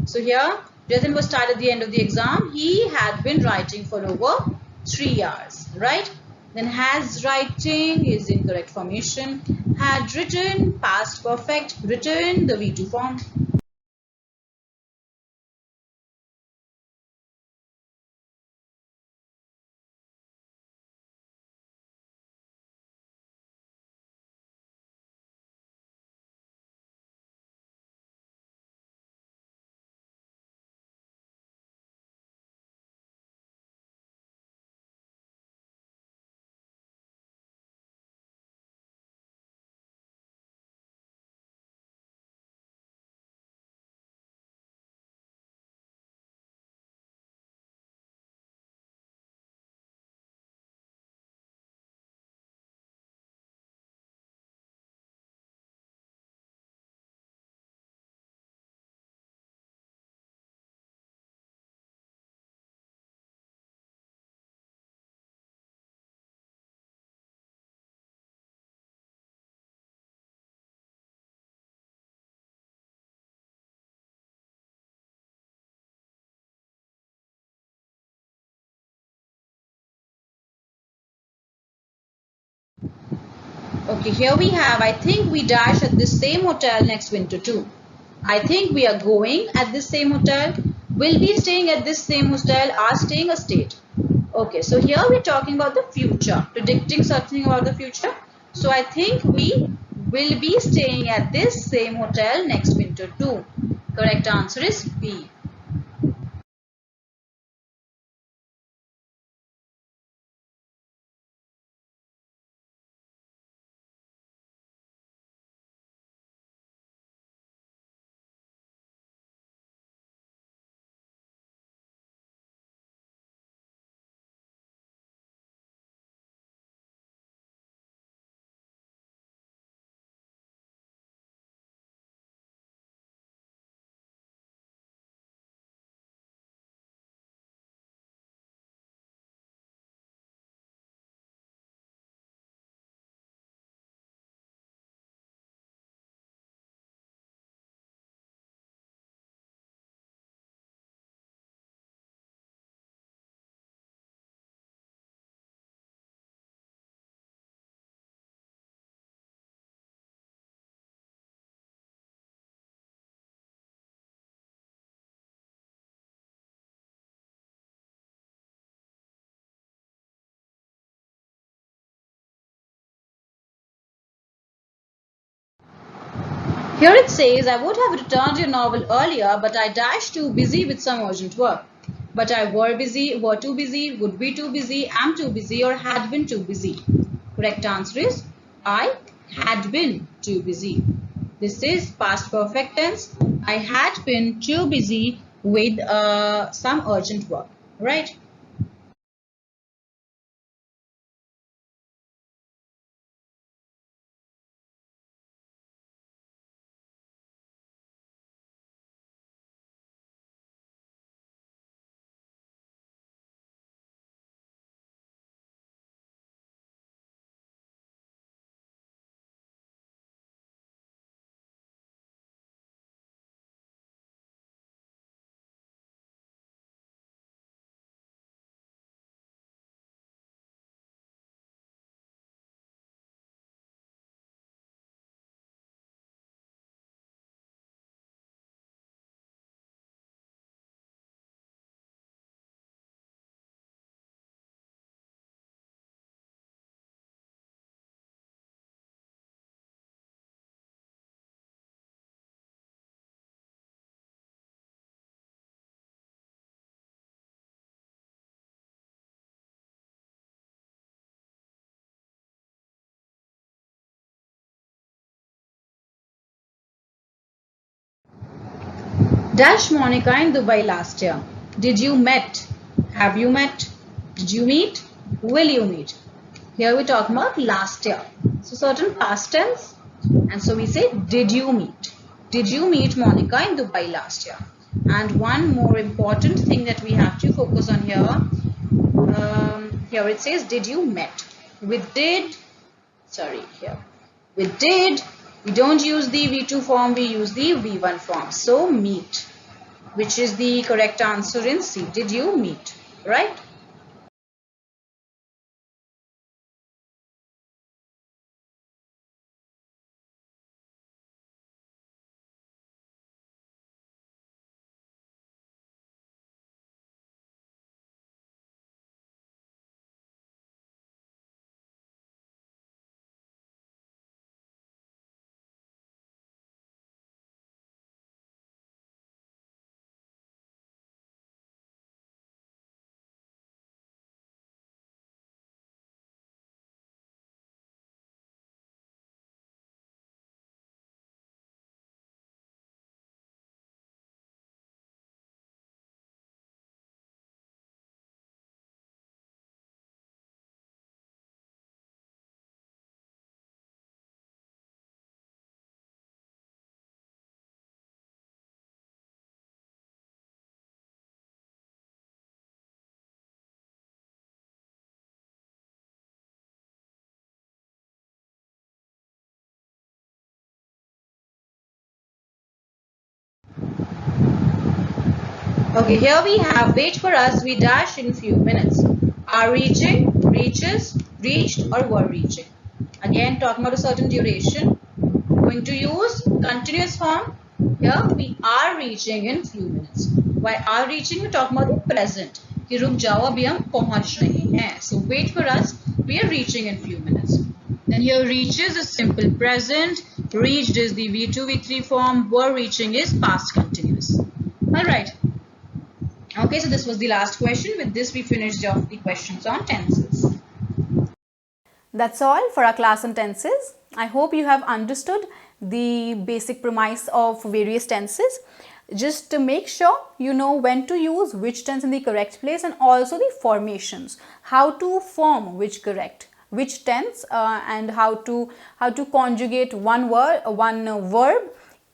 S2: So here, Jatin was tired at the end of the exam. He had been writing for over 3 hours, right? Then has writing is incorrect formation. Had written, past perfect, written, the V2 form. Okay, here we have, I think we dash at the same hotel next winter too. I think we are going at the same hotel. will be staying at this same hostel, are staying, or stayed. Okay, so here we're talking about the future, predicting something about the future. So I think we will be staying at this same hotel next winter too. Correct answer is B. Here it says, I would have returned your novel earlier, but I dashed too busy with some urgent work. But I were busy, were too busy, would be too busy, am too busy, or had been too busy. Correct answer is I had been too busy. This is past perfect tense. I had been too busy with some urgent work, right? Dash Monica in Dubai last year. Did you met? Have you met? Did you meet? Will you meet? Here we talk about last year. So certain past tense. And so we say, did you meet? Did you meet Monica in Dubai last year? And one more important thing that we have to focus on here. Here it says, did you met? With did, with did, we don't use the V2 form, we use the V1 form. So meet, which is the correct answer in C. Did you meet? Right? Okay, here we have wait for us, we dash in few minutes. Are reaching, reaches, reached, or were reaching. Again, talking about a certain duration. Going to use continuous form. Here we are reaching in few minutes. Why are reaching? We're talking about the present. कि रुक जाओ अभी हम पहुंच रहे हैं. So wait for us. We are reaching in few minutes. Then here reaches is simple present. Reached is the V2 V3 form. Were reaching is past continuous. All right. Okay, so this was the last question. With this, we finished off the questions on tenses.
S1: That's all for our class on tenses. I hope you have understood the basic premise of various tenses. Just to make sure you know when to use which tense in the correct place, and also the formations, how to form which tense, and how to conjugate one verb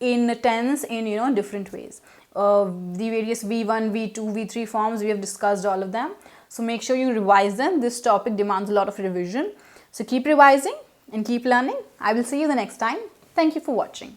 S1: in a tense in different ways. The various V1, V2, V3 forms, we have discussed all of them. So make sure you revise them. This topic demands a lot of revision. So keep revising and keep learning. I will see you the next time. Thank you for watching.